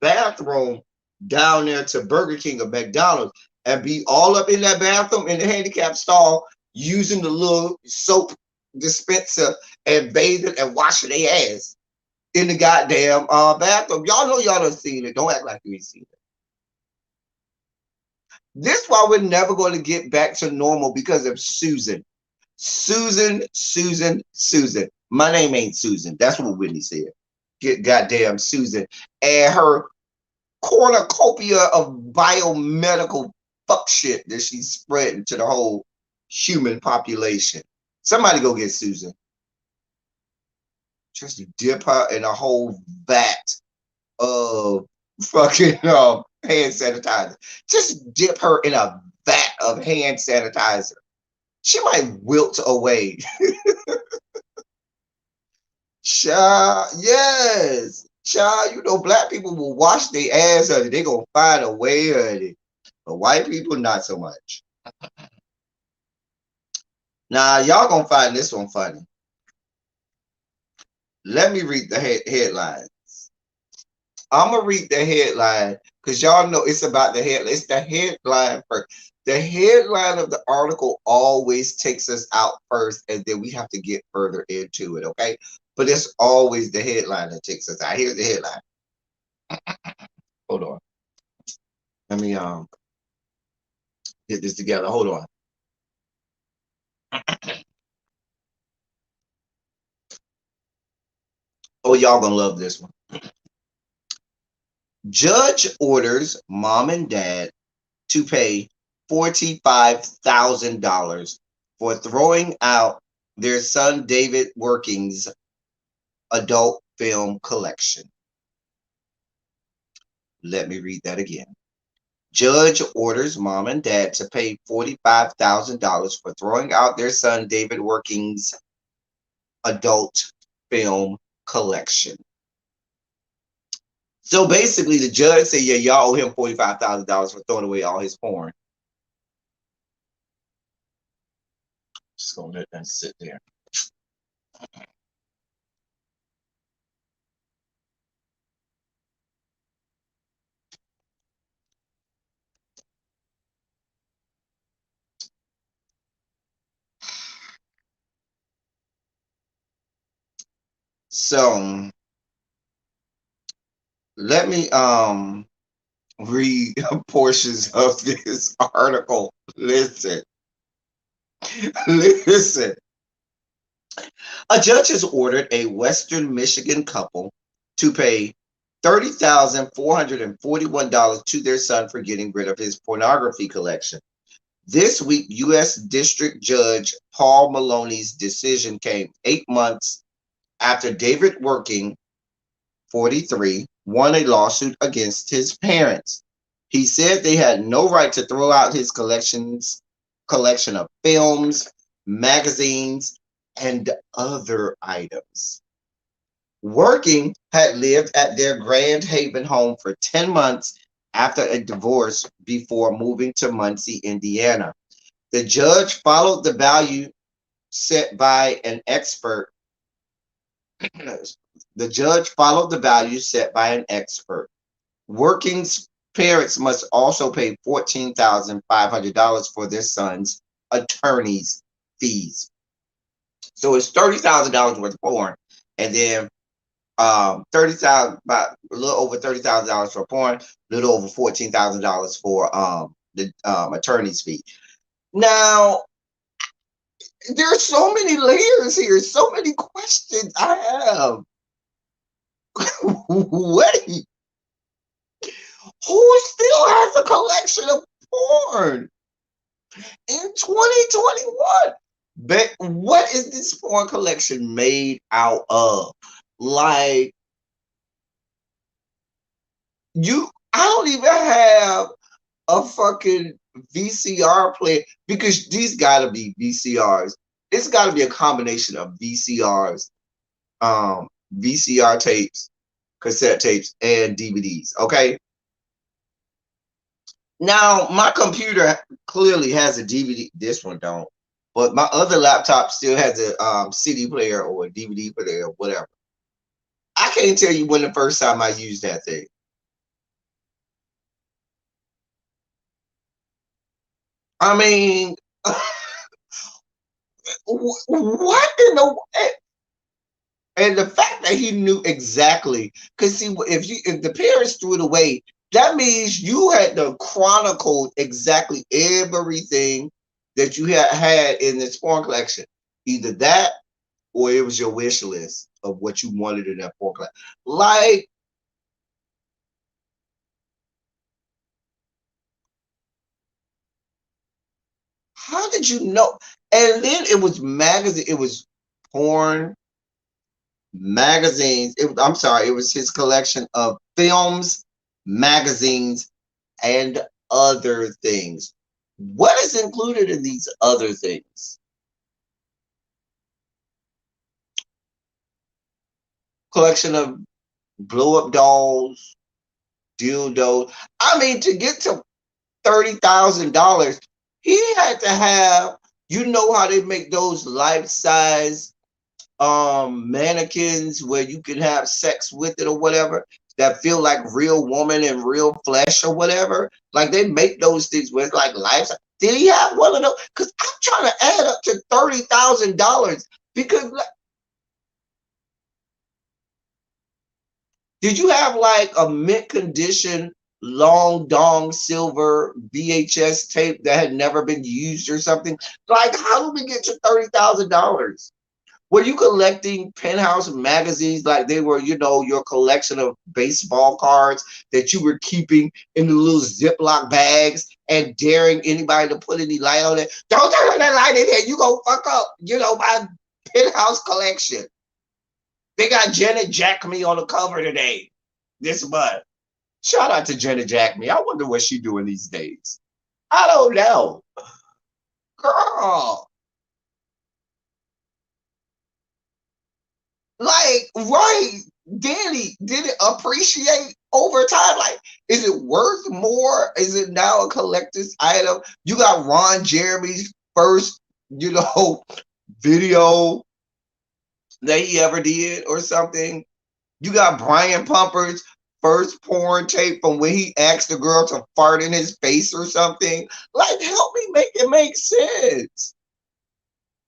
bathroom down there to Burger King or McDonald's and be all up in that bathroom in the handicap stall using the little soap dispenser and bathing and washing their ass in the goddamn bathroom. Y'all know y'all done seen it. Don't act like you ain't seen it. This is why we're never going to get back to normal because of Susan. Susan, Susan, Susan. My name ain't Susan. That's what Whitney said. Get goddamn Susan. And her cornucopia of biomedical fuck shit that she's spreading to the whole human population. Somebody go get Susan. Just dip her in a whole vat of fucking hand sanitizer. Just dip her in a vat of hand sanitizer. She might wilt away. Child, yes. Child, you know, black people will wash their ass of it. They gonna find a way of it. But white people, not so much. Now, y'all gonna find this one funny. Let me read the headline. I'm gonna read the headline because y'all know it's about the headline. It's the headline first. The headline of the article always takes us out first, and then we have to get further into it, okay? But it's always the headline that takes us out. Here's the headline. Hold on. Let me get this together. Hold on. Oh, y'all gonna love this one. Judge orders mom and dad to pay $45,000 for throwing out their son David Working's adult film collection. Let me read that again. Judge orders mom and dad to pay $45,000 for throwing out their son David Working's adult film collection. So basically, the judge said, yeah, y'all owe him $45,000 for throwing away all his porn. Just gonna let that sit there. So let me read portions of this article. Listen. Listen. A judge has ordered a Western Michigan couple to pay $30,441 to their son for getting rid of his pornography collection. This week, U.S. District Judge Paul Maloney's decision came 8 months after David Working, 43, won a lawsuit against his parents. He said they had no right to throw out his collection of films, magazines, and other items. Working had lived at their Grand Haven home for 10 months after a divorce before moving to Muncie, Indiana. The judge followed the value set by an expert. The judge followed the value set by an expert. Working's parents must also pay $14,500 for their son's attorney's fees. So it's $30,000 worth of porn, and then 30,000, about a little over $30,000 for porn, a little over $14,000 for the attorney's fee. Now, there's so many layers here, so many questions I have. Wait, who still has a collection of porn in 2021? But what is this porn collection made out of? Like, I don't even have a fucking VCR player because these gotta be VCRs. It's gotta be a combination of VCRs, VCR tapes, cassette tapes, and DVDs. Okay. Now my computer clearly has a DVD. This one don't, but my other laptop still has a CD player or a DVD player or whatever. I can't tell you when the first time I used that thing. I mean, what in the and the fact that he knew exactly, because see, if the parents threw it away, that means you had to chronicle exactly everything that you had in this porn collection. Either that, or it was your wish list of what you wanted in that porn collection. Like, how did you know? And then it was magazine. It was porn magazines. I'm sorry, it was his collection of films, magazines, and other things. What is included in these other things? Collection of blow up dolls, dildos. I mean, to get to $30,000, he had to have, you know how they make those life size mannequins where you can have sex with it or whatever that feel like real woman and real flesh or whatever. Like they make those things with like life. Did he have one of those? Because I'm trying to add up to $30,000 because did you have like a mint condition long dong silver VHS tape that had never been used or something? Like how do we get to $30,000? Were you collecting Penthouse magazines like they were, your collection of baseball cards that you were keeping in the little Ziploc bags and daring anybody to put any light on it? Don't turn that light in here. You go fuck up, my Penthouse collection. They got Janet Jack Me on the cover today, this month. Shout out to Janet Jack Me. I wonder what she's doing these days. I don't know. Girl, like, right. Danny, did it appreciate over time? Like, is it worth more? Is it now a collector's item? You got Ron Jeremy's first, video that he ever did or something. You got Brian Pumper's first porn tape from when he asked the girl to fart in his face or something. Like, help me make it make sense.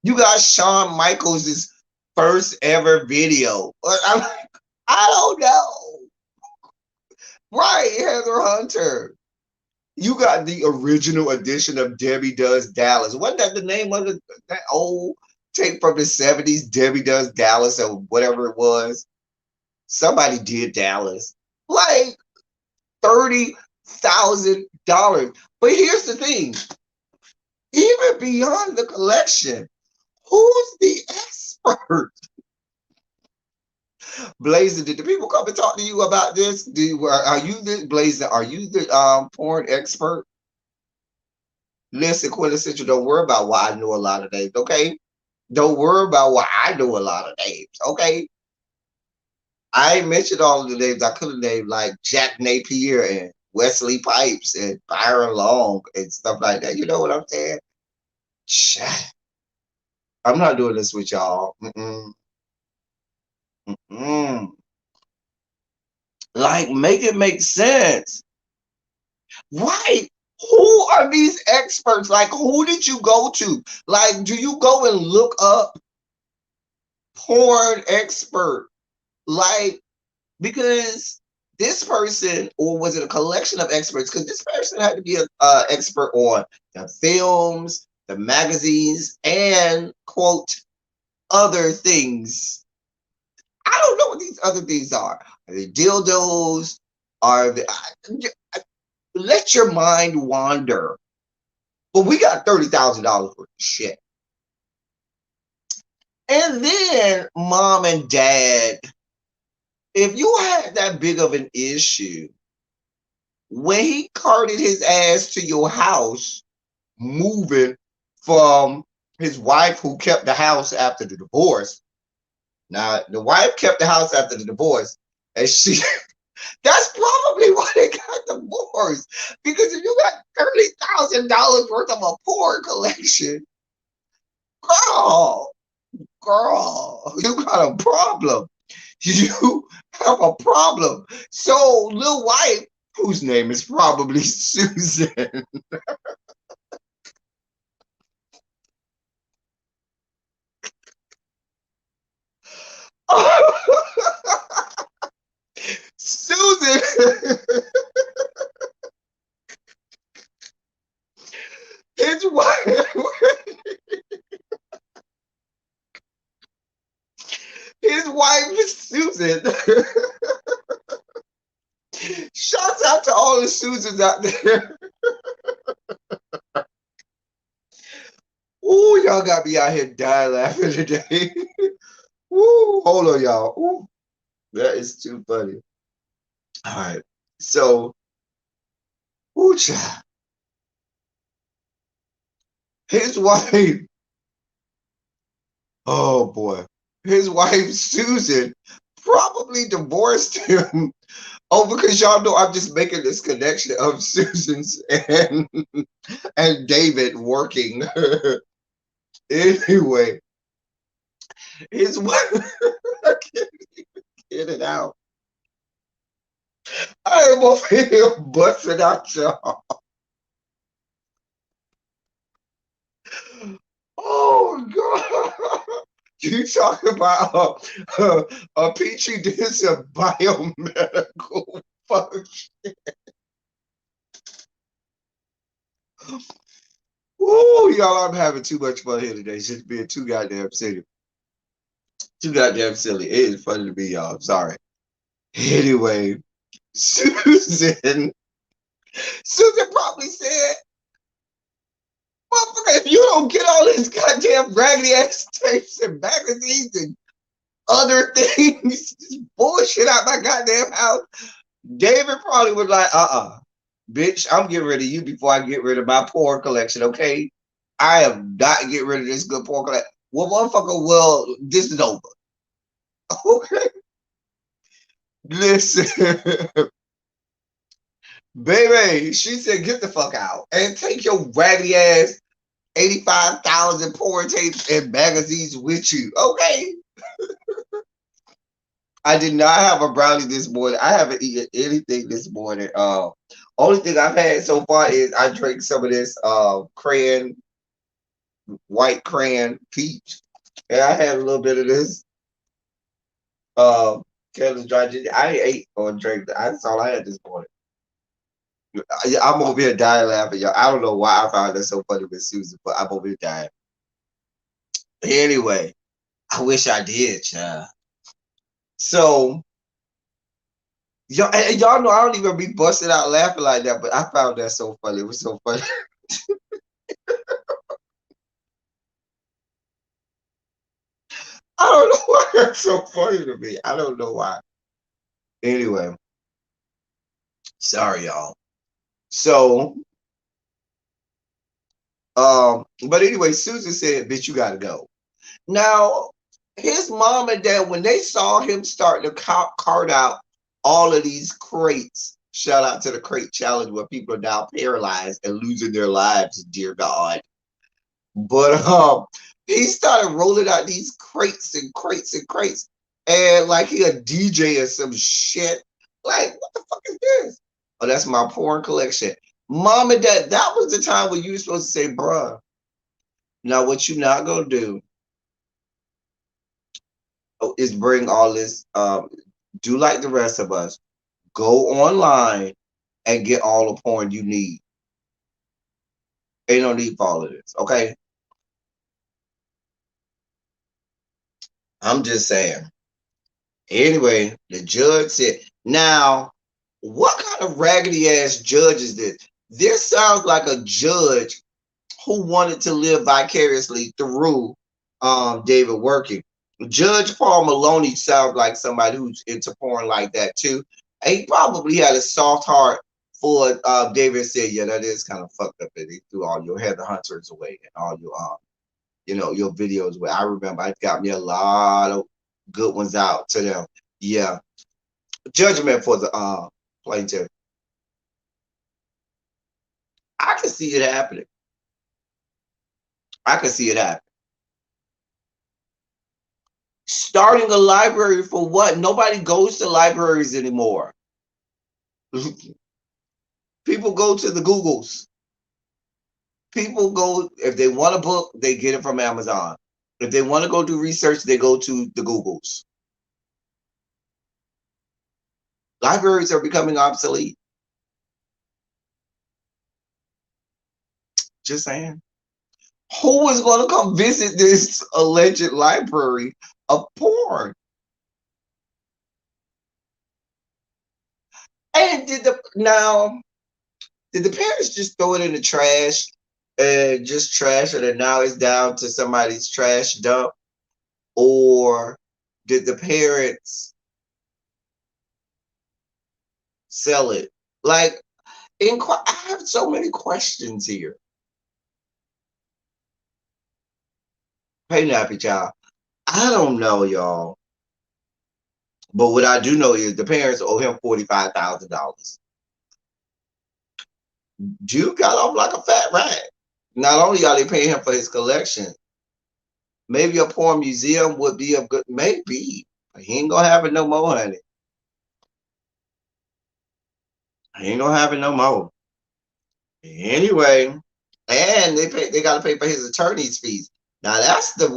You got Shawn Michaels' first ever video. I'm like, I don't know. Right, Heather Hunter. You got the original edition of Debbie Does Dallas. Wasn't that the name of that old tape from the 70s? Debbie Does Dallas or whatever it was. Somebody did Dallas. Like $30,000. But here's the thing. Even beyond the collection, who's the expert? Blazer, did the people come and talk to you about this? Are you the Blazer? Are you the porn expert? Listen, quintessential. Don't worry about why I know a lot of names. Okay, don't worry about why I know a lot of names. Okay, I ain't mentioned all of the names. I could have named like Jack Napier and Wesley Pipes and Byron Long and stuff like that. You know what I'm saying? I'm not doing this with y'all. Like, make it make sense. Right. Who are these experts? Like, who did you go to? Like, do you go and look up porn expert? Like, because this person, or was it a collection of experts? Because this person had to be an expert on the films, the magazines, and quote, other things. I don't know what these these other things are. Are they dildos? Are they, let your mind wander. But we got $30,000 worth of shit. And then mom and dad, if you had that big of an issue, when he carted his ass to your house, moving from his wife who kept the house after the divorce. Now, the wife kept the house after the divorce, and she that's probably why they got divorced. Because if you got $30,000 worth of a porn collection, girl, you got a problem. You have a problem. So, little wife, whose name is probably Susan. Susan, his wife, his wife Susan. Shouts out to all the Susans out there. Ooh, y'all got me out here dying laughing today. Ooh, hold on, y'all. Ooh, that is too funny. All right, so, ooh, child. His wife. Oh boy, his wife Susan probably divorced him. Oh, because y'all know I'm just making this connection of Susan's and David working. Anyway, his wife. I can't get it out. I am over here busting out y'all. Oh God. You talk about a Petri dish of biomedical function. Ooh, y'all, I'm having too much fun here today. Just being too goddamn silly. Too goddamn silly. It is funny to me, y'all. I'm sorry. Anyway, Susan. Susan probably said, motherfucker, if you don't get all this goddamn raggedy ass tapes and magazines and other things, just bullshit out my goddamn house, David probably was like, bitch, I'm getting rid of you before I get rid of my porn collection, okay? I am not getting rid of this good porn collection. Well, motherfucker, well, this is over. Okay? Listen, baby, she said, get the fuck out and take your raggedy ass 85,000 porn tapes and magazines with you, okay? I did not have a brownie this morning. I haven't eaten anything this morning. Only thing I've had so far is I drank some of this crayon, white crayon peach, and I had a little bit of this uh Kelly's dry ginger. I ate or drank. That's all I had this morning. I'm over here dying laughing, y'all. I don't know why I found that so funny with Susan, but I'm over here dying. Anyway, I wish I did, child. So y'all know I don't even be busting out laughing like that, but I found that so funny. It was so funny. I don't know why that's so funny to me. I don't know why. Anyway, sorry y'all. So, but anyway, Susan said, "Bitch, you gotta go." Now, his mom and dad, when they saw him start to cart out all of these crates, shout out to the crate challenge where people are now paralyzed and losing their lives, dear God. But he started rolling out these crates and crates and crates, and like he a DJ or some shit. Like, what the fuck is this? Oh, that's my porn collection. Mom and dad, that was the time when you were supposed to say, bruh, now what you not gonna do is bring all this, do like the rest of us. Go online and get all the porn you need. Ain't no need for all of this, okay? I'm just saying. Anyway, the judge said, now, what kind of raggedy ass judge is this? This sounds like a judge who wanted to live vicariously through David working. Judge Paul Maloney sounds like somebody who's into porn like that too. He probably had a soft heart for David. Said, yeah, that is kind of fucked up that he threw all your Heather Hunters away and all your your videos away. I remember I got me a lot of good ones out to them. Yeah, judgment for the plaintiff. I can see it happening. I can see it happen. Starting a library for what? Nobody goes to libraries anymore. People go to the Googles. People go, if they want a book, they get it from Amazon. If they want to go do research, they go to the Googles. Libraries are becoming obsolete. Just saying. Who is going to come visit this alleged library of porn? And did the parents just throw it in the trash and just trash it, and now it's down to somebody's trash dump? Or did the parents sell it? Like, I have so many questions here. Hey, Nappy Child. I don't know, y'all. But what I do know is the parents owe him $45,000. Jude got off like a fat rat. Not only are they paying him for his collection, maybe a porn museum would be a good, maybe. But he ain't gonna have it no more, honey. He ain't gonna have it no more. Anyway, and they gotta pay for his attorney's fees. Now that's the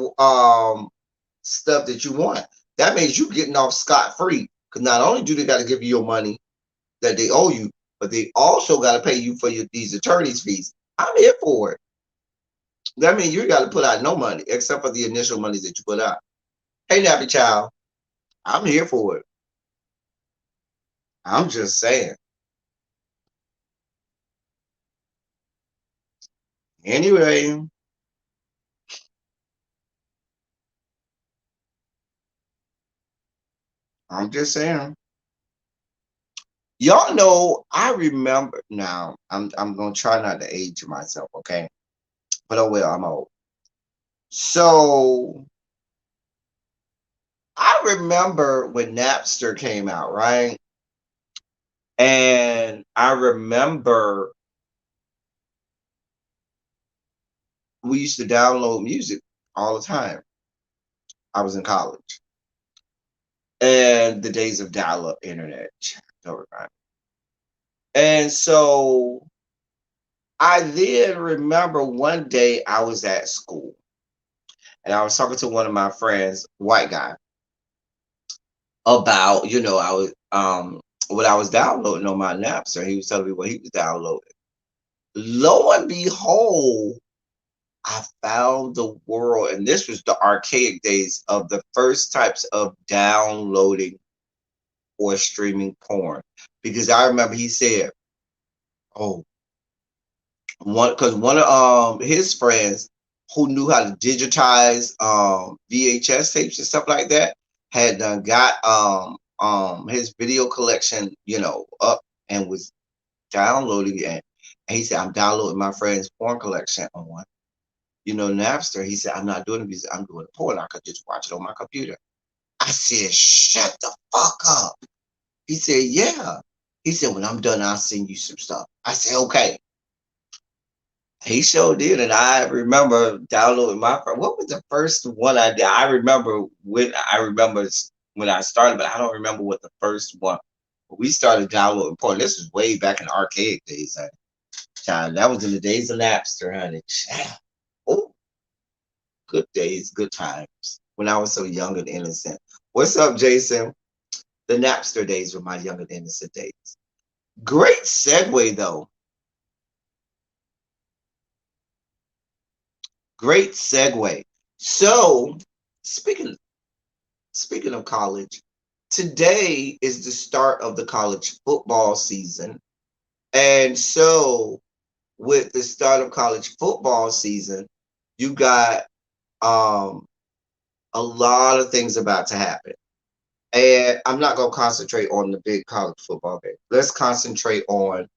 stuff that you want. That means you getting off scot free. Because not only do they got to give you your money that they owe you, but they also got to pay you for these attorney's fees. I'm here for it. That means you got to put out no money except for the initial money that you put out. Hey, Nappy Child, I'm here for it. I'm just saying. Anyway, I'm just saying. Y'all know, I remember now. I'm gonna try not to age myself, okay? But oh well, I'm old. So I remember when Napster came out, right? And I remember we used to download music all the time. I was in college. And the days of dial-up internet. Don't remind me. And so I then remember one day I was at school and I was talking to one of my friends, white guy, about, I was what I was downloading on my Napster. He was telling me what he was downloading. Lo and behold, I found the world, and this was the archaic days of the first types of downloading or streaming porn. Because I remember he said, "Oh, because one of his friends who knew how to digitize VHS tapes and stuff like that had got his video collection, up and was downloading it. And he said, I'm downloading my friend's porn collection on, Napster." He said, "I'm not doing the music, I'm doing the porn. I could just watch it on my computer." I said, "Shut the fuck up." He said, "Yeah." He said, "When I'm done, I'll send you some stuff." I said, "Okay." He sure did, and I remember downloading my. What was the first one I did? I remember when I started, but I don't remember what the first one. But we started downloading porn. This was way back in the archaic days, honey. Child, that was in the days of Napster, honey. Child. Oh, good days, good times. When I was so young and innocent. What's up, Jason? The Napster days were my young and innocent days. Great segue, though. Great segue. So, speaking speaking of college, Today is the start of the college football season. And so, with the start of college football season, you got um, a lot of things about to happen. And I'm not going to concentrate on the big college football game. Let's concentrate on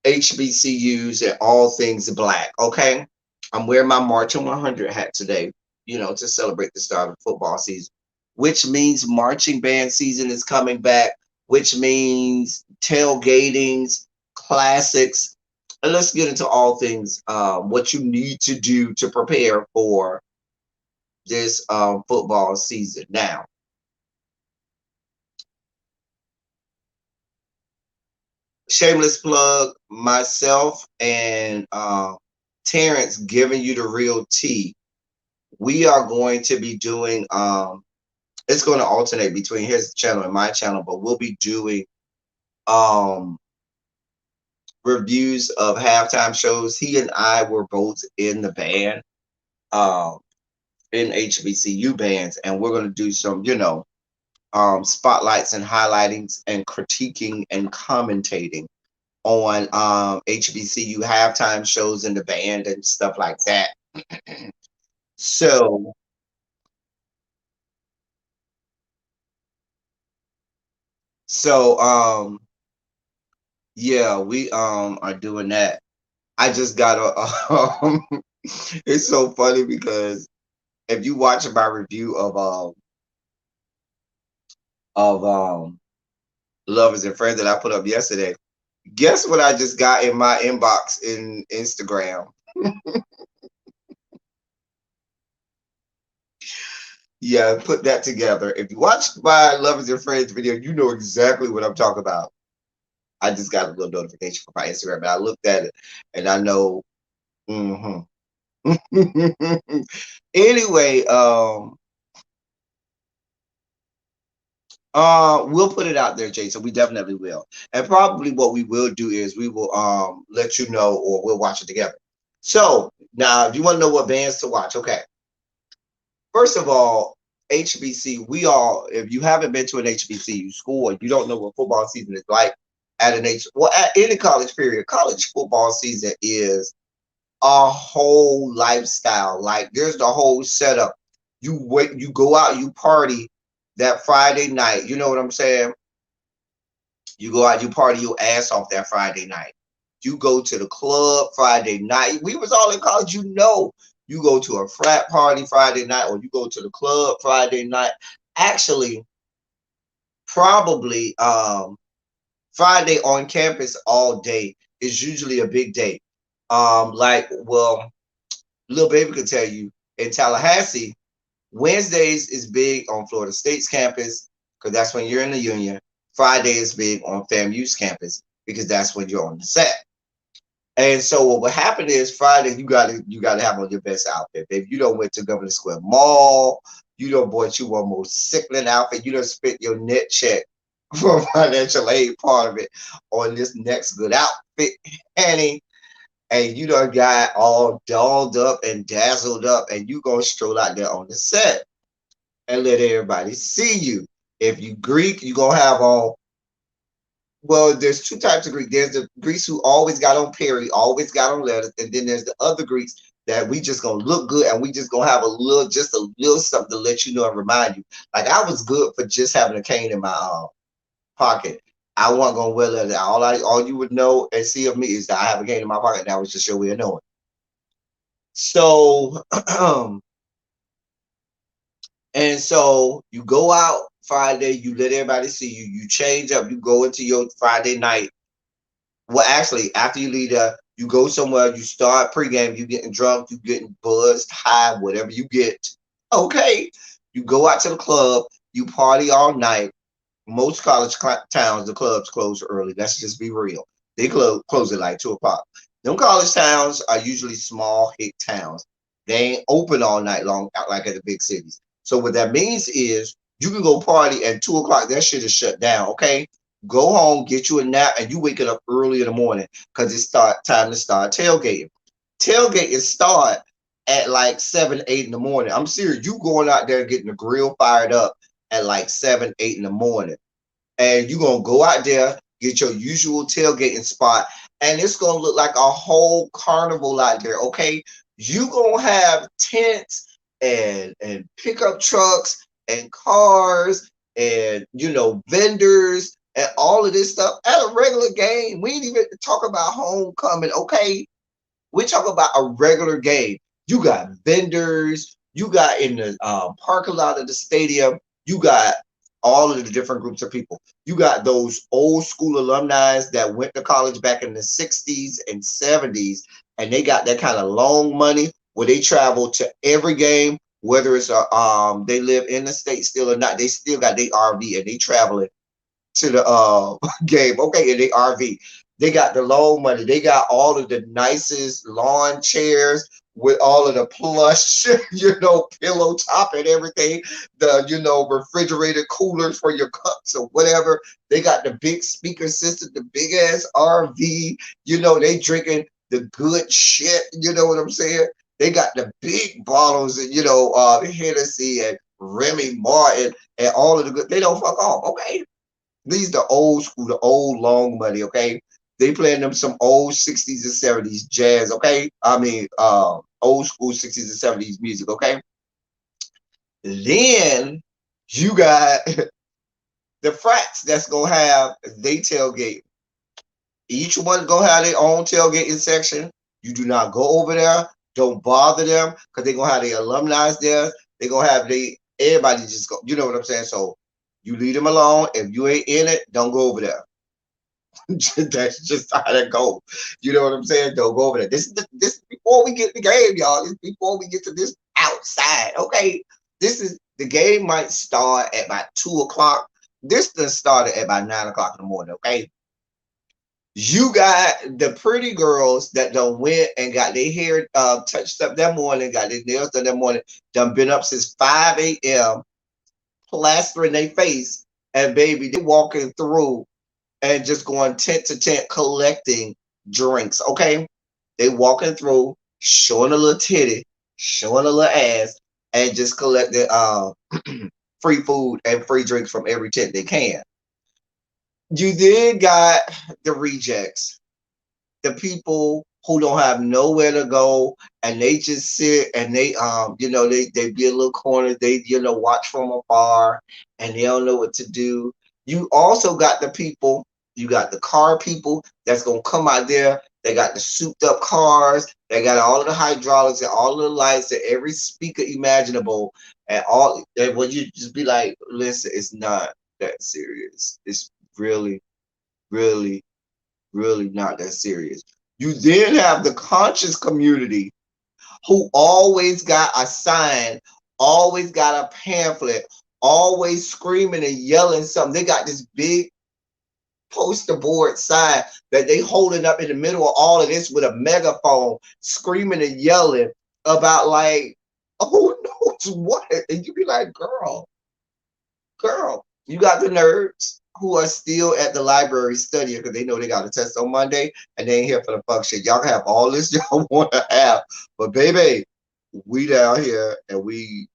HBCUs and all things black. Okay. I'm wearing my Marching 100 hat today, to celebrate the start of football season, which means marching band season is coming back, which means tailgatings, classics. And let's get into all things, what you need to do to prepare for this football season. Now, shameless plug, myself and Terrence giving you the real tea. We are going to be doing it's going to alternate between his channel and my channel, but we'll be doing um reviews of halftime shows. He and I were both in the band, um in HBCU bands, and we're going to do some, spotlights and highlightings and critiquing and commentating on HBCU halftime shows in the band and stuff like that. So, so yeah, we are doing that. I just got a it's so funny because if you watch my review of Lovers and Friends that I put up yesterday, guess what I just got in my inbox in Instagram? Yeah, put that together. If you watch my Lovers and Friends video, you know exactly what I'm talking about. I just got a little notification from my Instagram, and I looked at it, and I know. Hmm. Anyway, we'll put it out there, Jason. We definitely will, and probably what we will do is we will let you know, or we'll watch it together. So now, if you want to know what bands to watch, okay. First of all, HBC, if you haven't been to an HBCU school, or you don't know what football season is like at any college period, college football season is a whole lifestyle. Like there's the whole setup. You go out, you party that Friday night. You know what I'm saying? You go out, you party your ass off that Friday night. You go to the club Friday night. We was all in college, You go to a frat party Friday night, or you go to the club Friday night. Actually, probably Friday on campus all day is usually a big day. Well, Lil Baby could tell you in Tallahassee, Wednesdays is big on Florida State's campus because that's when you're in the union. Friday is big on FAMU's campus because that's when you're on the set. And so what would happen is Friday you gotta have on your best outfit. If you don't went to Governor Square Mall, you don't bought you one most sickening outfit, you don't spent your net check for financial aid part of it on this next good outfit, Annie. And you done got all dolled up and dazzled up, and you gonna stroll out there on the set and let everybody see you. If you Greek, you gonna have on. Well, there's two types of Greek. There's the Greeks who always got on Perry, always got on letters, and then there's the other Greeks that we just gonna look good and we just gonna have just a little something to let you know and remind you. Like I was good for just having a cane in my pocket. I wasn't gonna wear leather. All you would know and see of me is that I have a cane in my pocket. That was just your way of knowing. So, and so you go out Friday, you let everybody see you, you change up, you go into your Friday night. Well, actually, after you leave there, you go somewhere, you start pregame, you getting drunk, you getting buzzed, high, whatever you get. Okay. You go out to the club, you party all night. Most towns, the clubs close early. Let's just be real. They close at like 2 o'clock. Them college towns are usually small hick towns. They ain't open all night long like at the big cities. So what that means is you can go party at 2 o'clock. That shit is shut down. Okay, go home, get you a nap, and you waking up early in the morning because it's time to start tailgating. Tailgating start at like 7, 8 in the morning. I'm serious. You going out there getting the grill fired up at like 7, 8 in the morning. And you're gonna go out there, get your usual tailgating spot, and it's gonna look like a whole carnival out there. Okay, you gonna have tents and pickup trucks and cars and vendors and all of this stuff at a regular game. We ain't even talk about homecoming. Okay, we're talking about a regular game. You got vendors. You got in the parking lot of the stadium. You got all of the different groups of people. You got those old school alumni that went to college back in the 60s and 70s, and they got that kind of long money where they travel to every game, whether it's they live in the state still or not. They still got their RV and they traveling to the game. Okay, in the RV. They got the low money. They got all of the nicest lawn chairs with all of the plush, pillow top and everything. The, refrigerated coolers for your cups or whatever. They got the big speaker system, the big ass RV. They drinking the good shit. You know what I'm saying? They got the big bottles and Hennessy and Remy Martin and all of the good. They don't fuck off. Okay, these the old school, the old long money, okay? They playing them some old 60s and 70s jazz, okay? I mean, old school 60s and 70s music, okay? Then you got the frats that's gonna have they tailgate. Each one's gonna have their own tailgating section. You do not go over there. Don't bother them because they're gonna have their alumni there. They're gonna have everybody just go. You know what I'm saying? So you leave them alone. If you ain't in it, don't go over there. That's just how that goes. You know what I'm saying? Don't go over there. This before we get the game, y'all. This before we get to this outside. Okay. This is the game might start at about 2 o'clock. This done started at about 9 o'clock in the morning. Okay. You got the pretty girls that done went and got their hair touched up that morning, got their nails done that morning, done been up since 5 a.m. plastering their face, and baby, they walking through and just going tent to tent collecting drinks. Okay, they walking through, showing a little titty, showing a little ass, and just collecting free food and free drinks from every tent they can. You then got the rejects, the people who don't have nowhere to go and they just sit and they be a little corner, they watch from afar and they don't know what to do. You also got the people, you got the car people that's gonna come out there. They got the souped up cars, they got all of the hydraulics and all of the lights and every speaker imaginable and all, and when you just be like, listen, it's not that serious. It's really, really, really not that serious. You then have the conscious community who always got a sign, always got a pamphlet, always screaming and yelling something. They got this big poster board sign that they holding up in the middle of all of this with a megaphone, screaming and yelling about like, who knows what? And you be like, girl, you got the nerds who are still at the library studying because they know they got a test on Monday and they ain't here for the fuck shit. Y'all can have all this y'all want to have, but baby, we down here and we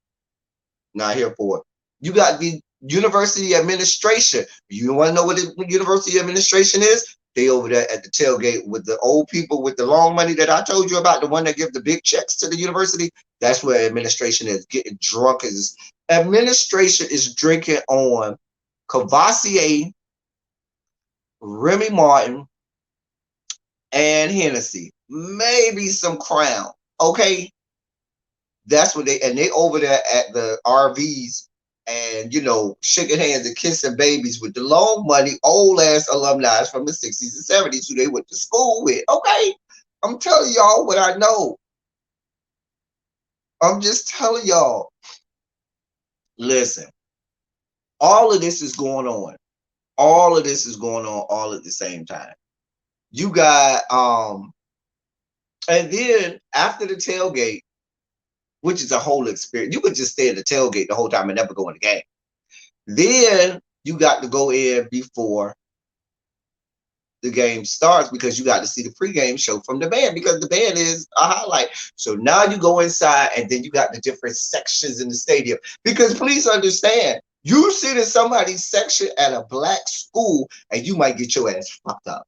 not here for it. You got the university administration. You want to know what the university administration is? They over there at the tailgate with the old people with the long money that I told you about, the one that give the big checks to the university. That's where administration is, getting drunk. Administration is drinking on Cavassier, Remy Martin, and Hennessy. Maybe some Crown. Okay? That's what they over there at the RVs and shaking hands and kissing babies with the long money, old ass alumni from the 60s and 70s who they went to school with. Okay? I'm telling y'all what I know. I'm just telling y'all. Listen, all of this is going on. All of this is going on all at the same time. You got and then after the tailgate, which is a whole experience, you could just stay at the tailgate the whole time and never go in the game. Then you got to go in before the game starts because you got to see the pregame show from the band because the band is a highlight. So now you go inside and then you got the different sections in the stadium because please understand, You sit in somebody's section at a black school and you might get your ass fucked up.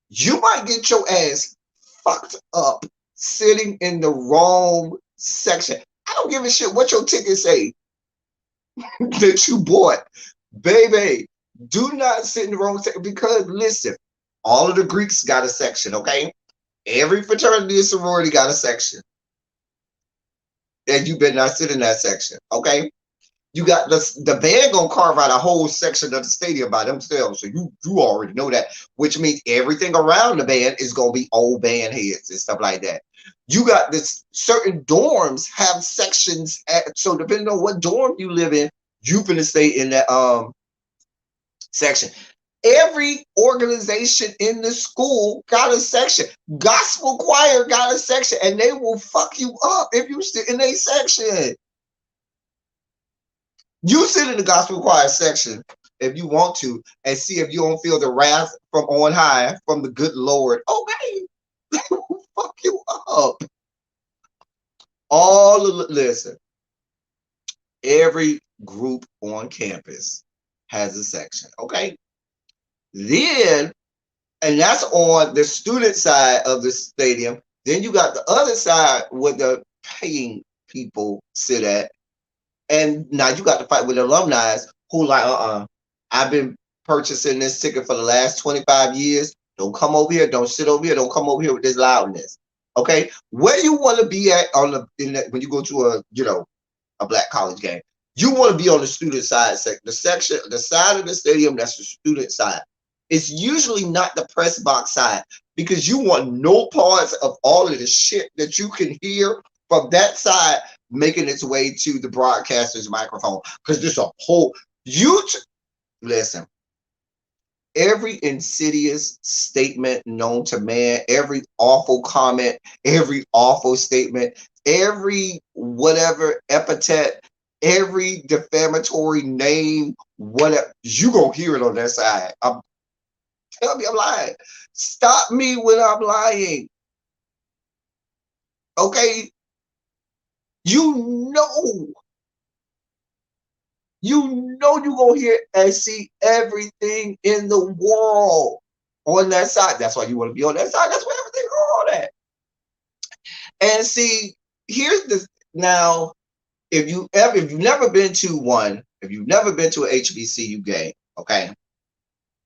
You might get your ass fucked up sitting in the wrong section. I don't give a shit what your ticket say that you bought. Baby, do not sit in the wrong section because listen, all of the Greeks got a section, okay? Every fraternity and sorority got a section. And you better not sit in that section, okay? You got the band gonna carve out a whole section of the stadium by themselves. So you already know that, which means everything around the band is gonna be old band heads and stuff like that. You got this certain dorms have sections so depending on what dorm you live in, you finna stay in that section. Every organization in the school got a section. Gospel choir got a section, and they will fuck you up if you sit in a section. You sit in the gospel choir section if you want to and see if you don't feel the wrath from on high from the good Lord. Okay, they will fuck you up. Listen, every group on campus has a section. Okay, then and that's on the student side of the stadium. Then you got the other side where the paying people sit at. And now you got to fight with alumni who like, I've been purchasing this ticket for the last 25 years. Don't come over here. Don't sit over here. Don't come over here with this loudness. Okay, where you want to be at when you go to a black college game? You want to be on the student side the section, the side of the stadium that's the student side. It's usually not the press box side because you want no parts of all of the shit that you can hear from that side making its way to the broadcaster's microphone. Because there's a whole listen. Every insidious statement known to man, every awful comment, every awful statement, every whatever epithet, every defamatory name, whatever, you gonna hear it on that side. Tell me I'm lying. Stop me when I'm lying. Okay? You know you're gonna hear and see everything in the world on that side. That's why you want to be on that side. That's where everything going on at. And see, here's the now, if you've never been to one, if you've never been to an HBCU game, okay,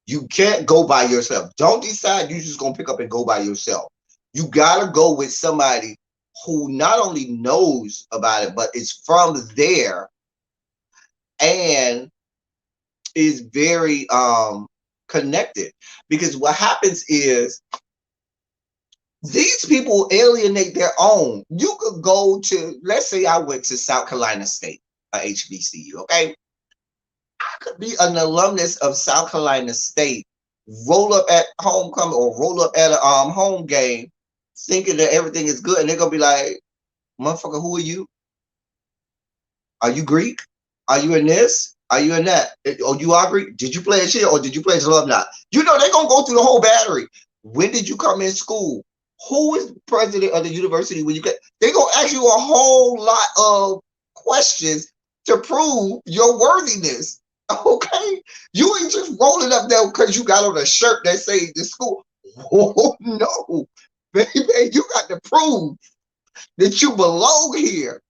you can't go by yourself. Don't decide you're just gonna pick up and go by yourself. You gotta go with somebody who not only knows about it, but is from there and is very connected. Because what happens is these people alienate their own. You could go to, let's say I went to South Carolina State, a HBCU, okay? I could be an alumnus of South Carolina State, roll up at homecoming or roll up at a home game thinking that everything is good, and they're gonna be like, motherfucker, who are you? Are you Greek? Are you in this? Are you in that? Oh, you are Greek? Did you play a here or did you play as alumni? You know they're gonna go through the whole battery. When did you come in school? Who is president of the university when you get? They're gonna ask you a whole lot of questions to prove your worthiness. Okay, you ain't just rolling up there because you got on a shirt that say the school. Oh no, baby, you got to prove that you belong here.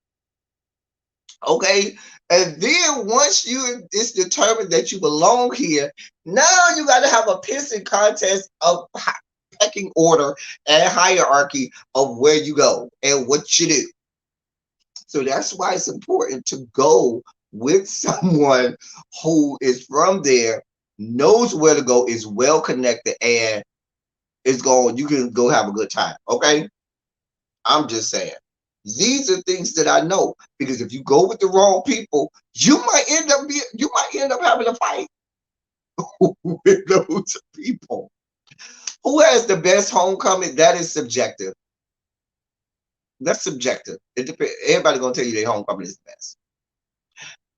Okay, and then once it's determined that you belong here, now you got to have a pissing contest of pecking order and hierarchy of where you go and what you do. So that's why it's important to go with someone who is from there, knows where to go, is well connected, and you can go have a good time. Okay, I'm just saying. These are things that I know, because if you go with the wrong people, you might end up having a fight with those people. Who has the best homecoming? That is subjective. That's subjective. It depends. Everybody gonna tell you their homecoming is the best.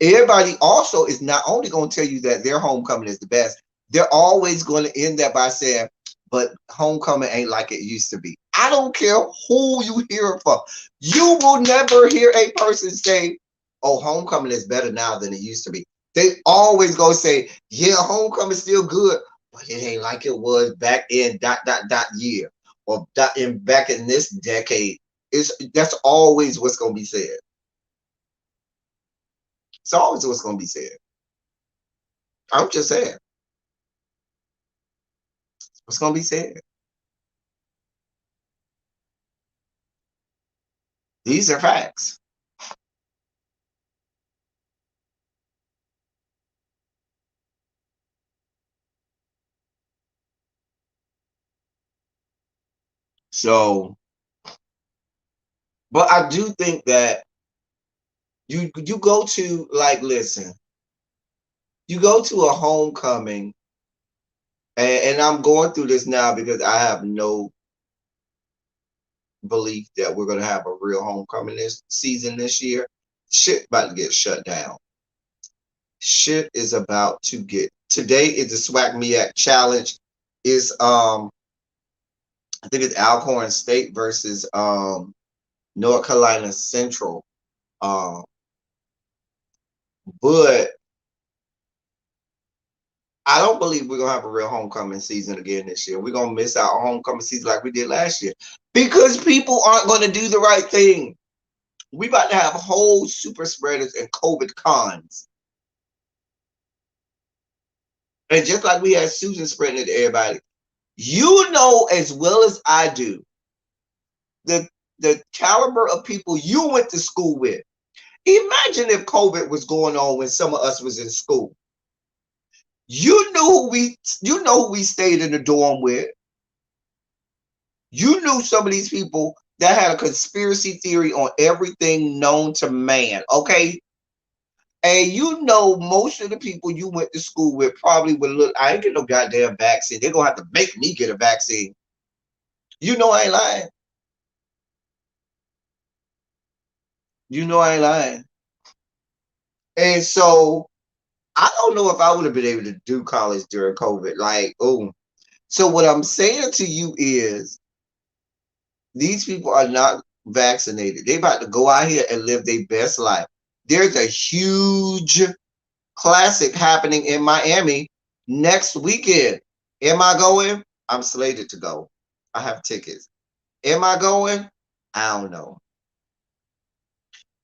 Everybody also is not only gonna tell you that their homecoming is the best, they're always going to end that by saying, but homecoming ain't like it used to be. I don't care who you hear it from. You will never hear a person say oh, homecoming is better now than it used to be. They always go say, yeah, homecoming's still good, but it ain't like it was back in year or back in this decade. That's always what's gonna be said. It's always what's gonna be said. I'm just saying what's gonna be said. These are facts. So, but I do think that you go to, like, listen, you go to a homecoming, and I'm going through this now because I have no belief that we're gonna have a real homecoming this season this year. Shit about to get shut down. Shit is about to get. Today is the SWAC MEAC challenge. Is I think it's Alcorn State versus North Carolina Central. Um, but I don't believe we're gonna have a real homecoming season again this year. We're gonna miss out on homecoming season like we did last year because people aren't gonna do the right thing. We about to have whole super spreaders and COVID cons. And just like we had Susan spreading it to everybody, you know as well as I do the caliber of people you went to school with. Imagine if COVID was going on when some of us was in school. You know who we stayed in the dorm with. You knew some of these people that had a conspiracy theory on everything known to man, okay? And you know most of the people you went to school with probably would look, I ain't get no goddamn vaccine. They're gonna have to make me get a vaccine. You know I ain't lying. You know I ain't lying. And so I don't know if I would have been able to do college during COVID. Like, oh. So what I'm saying to you is these people are not vaccinated. They about to go out here and live their best life. There's a huge classic happening in Miami next weekend. Am I going? I'm slated to go. I have tickets. Am I going? I don't know.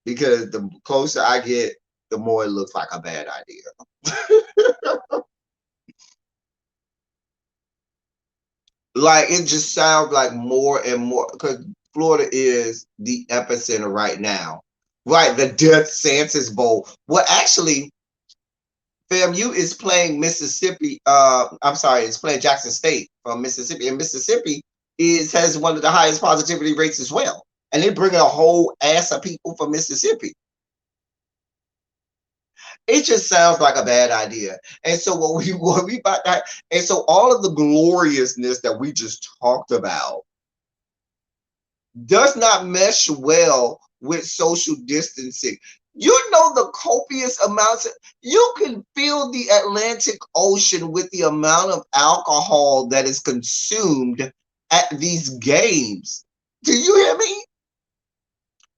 Because the closer I get, the more it looks like a bad idea. Like it just sounds like more and more because Florida is the epicenter right now. Right, the Death Santis Bowl. Well, actually, FAMU is playing Mississippi. I'm sorry, it's playing Jackson State from Mississippi, and Mississippi has one of the highest positivity rates as well. And they bring a whole ass of people from Mississippi. It just sounds like a bad idea. And so what we about that, and so all of the gloriousness that we just talked about does not mesh well with social distancing. You know the copious amounts. You can feel the Atlantic Ocean with the amount of alcohol that is consumed at these games. Do you hear me?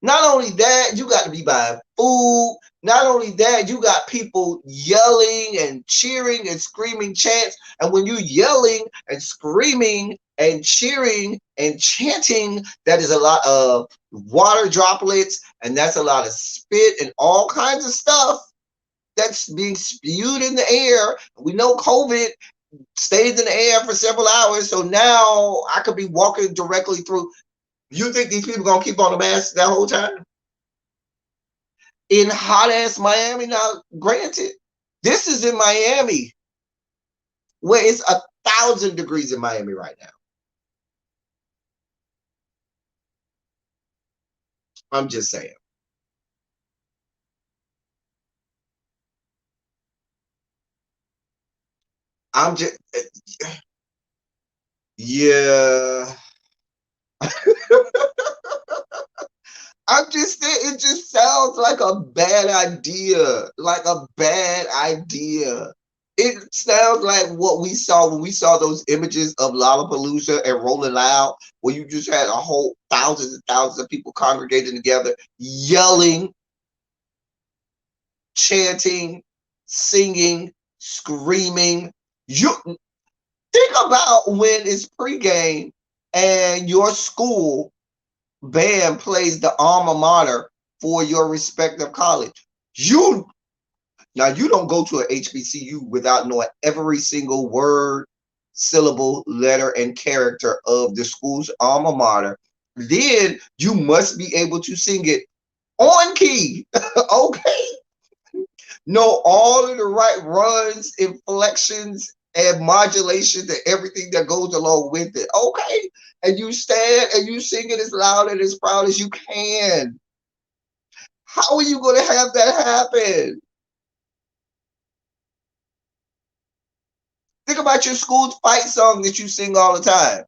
Not only that, you got to be buying food. Not only that, you got people yelling and cheering and screaming chants. And when you yelling and screaming and cheering and chanting, that is a lot of water droplets and that's a lot of spit and all kinds of stuff that's being spewed in the air. We know COVID stays in the air for several hours. So now I could be walking directly through. You think these people gonna keep on the mask that whole time? In hot ass Miami now, granted, this is in Miami, where it's 1,000 degrees in Miami right now. I'm just saying. I'm just, yeah. I'm just saying, it just sounds like a bad idea. Like a bad idea. It sounds like what we saw when we saw those images of Lollapalooza and Rolling Loud, where you just had a whole thousands and thousands of people congregating together, yelling. chanting, singing, screaming. You think about when it's pregame and your school band plays the alma mater for your respective college. You Now you don't go to an HBCU without knowing every single word, syllable, letter, and character of the school's alma mater. Then you must be able to sing it on key. Okay? Know all of the right runs, inflections, and modulations and everything that goes along with it. Okay? And you stand and you sing it as loud and as proud as you can. How are you going to have that happen? Think about your school's fight song that you sing all the time.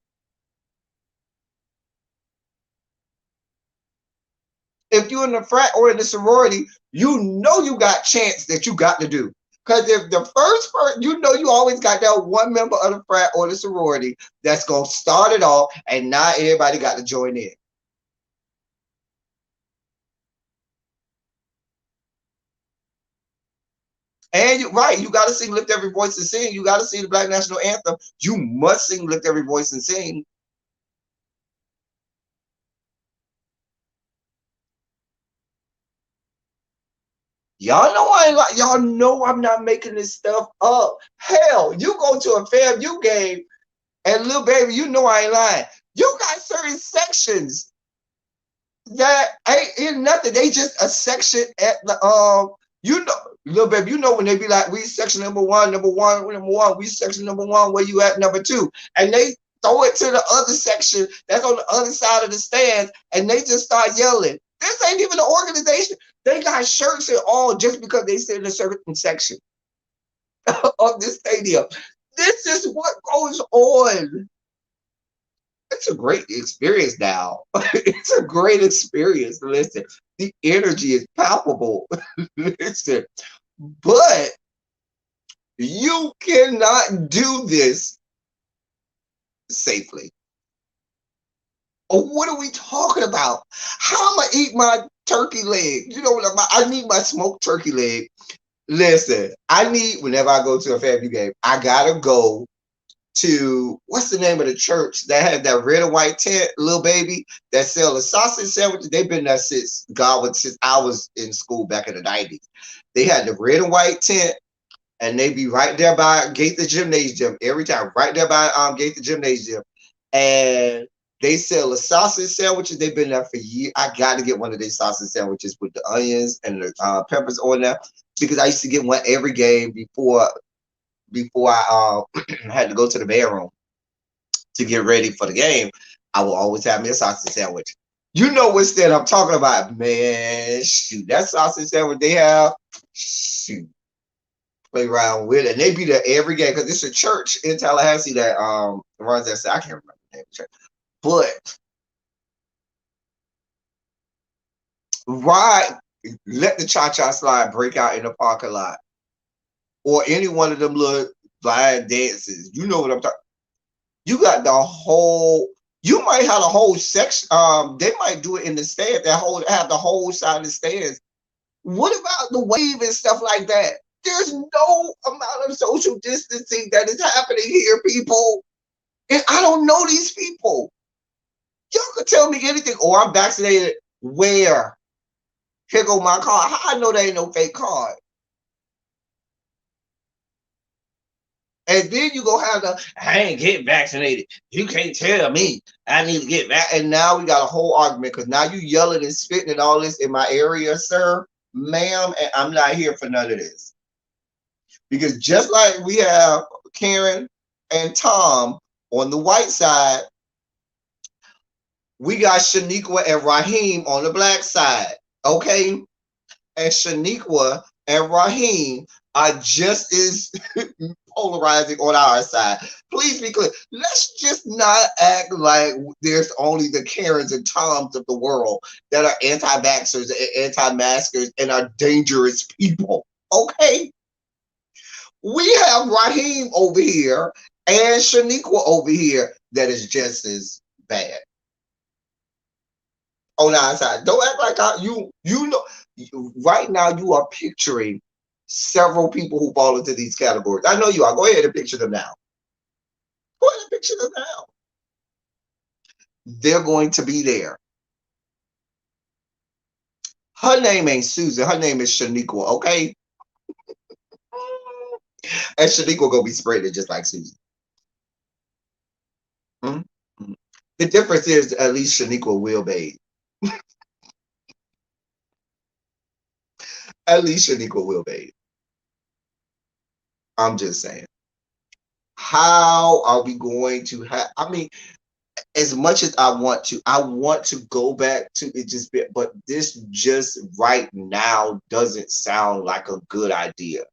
If you're in the frat or in the sorority, you know you got chants that you got to do. Because if the first person, you know you always got that one member of the frat or the sorority that's going to start it off, and not everybody got to join in. And right, you got to sing Lift Every Voice and Sing. You got to sing the Black National Anthem. You must sing Lift Every Voice and Sing. Y'all know I'm not making this stuff up. Hell, you go to a FAMU game and little baby, you know I ain't lying. You got certain sections that ain't in nothing. They just a section at the you know, little baby, you know when they be like, we section number one, we section number one, where you at number two. And they throw it to the other section that's on the other side of the stands, and they just start yelling. This ain't even an organization. They got shirts and all just because they sit in a certain section of this stadium. This is what goes on. It's a great experience now. It's a great experience. Listen, the energy is palpable. Listen, but you cannot do this safely. What are we talking about? How am I eat my turkey leg? You know what? I need my smoked turkey leg. Listen, I need, whenever I go to a family game, I gotta go to, what's the name of the church that had that red and white tent, little baby, that sell a sausage sandwich. They've been there since since I was in school back in the 90s. They had the red and white tent, and they be right there by Gaither Gymnasium every time, right there by Gaither Gymnasium. And they sell a sausage sandwiches. They've been there for years. I got to get one of these sausage sandwiches with the onions and the peppers on there, because I used to get one every game before I had to go to the bedroom to get ready for the game. I will always have me a sausage sandwich. You know what stand I'm talking about, man. Shoot, that sausage sandwich they have, shoot, play around with it. And they be there every game because it's a church in Tallahassee that runs that. I can't remember the name of the church. But right, let the cha-cha slide break out in the parking lot, or any one of them little line dances. You know what I'm talking. You got the whole. You might have a whole section. They might do it in the stand. Have the whole side of the stands. What about the wave and stuff like that? There's no amount of social distancing that is happening here, people. And I don't know these people. Y'all could tell me anything. Oh, I'm vaccinated. Where? Here go my card. How I know there ain't no fake card? And then you go have the, I ain't getting vaccinated. You can't tell me I need to get back. And now we got a whole argument because now you yelling and spitting and all this in my area, sir, ma'am, and I'm not here for none of this. Because just like we have Karen and Tom on the white side, we got Shaniqua and Raheem on the black side. Okay? And Shaniqua and Raheem are just as polarizing on our side. Please be clear. Let's just not act like there's only the Karens and Toms of the world that are anti-vaxxers and anti-maskers and are dangerous people. Okay? We have Raheem over here and Shaniqua over here that is just as bad. on the outside. Don't act like you know right now you are picturing several people who fall into these categories. I know you are. Go ahead and picture them now. Go ahead and picture them now. They're going to be there. Her name ain't Susan. Her name is Shaniqua, okay? And Shaniqua gonna be spreading just like Susan. Mhm. The difference is at least Shaniqua will bathe. At least Shaniqua will bathe. I'm just saying. How are we going to have? I mean, as much as I want to go back to it just bit, but this just right now doesn't sound like a good idea.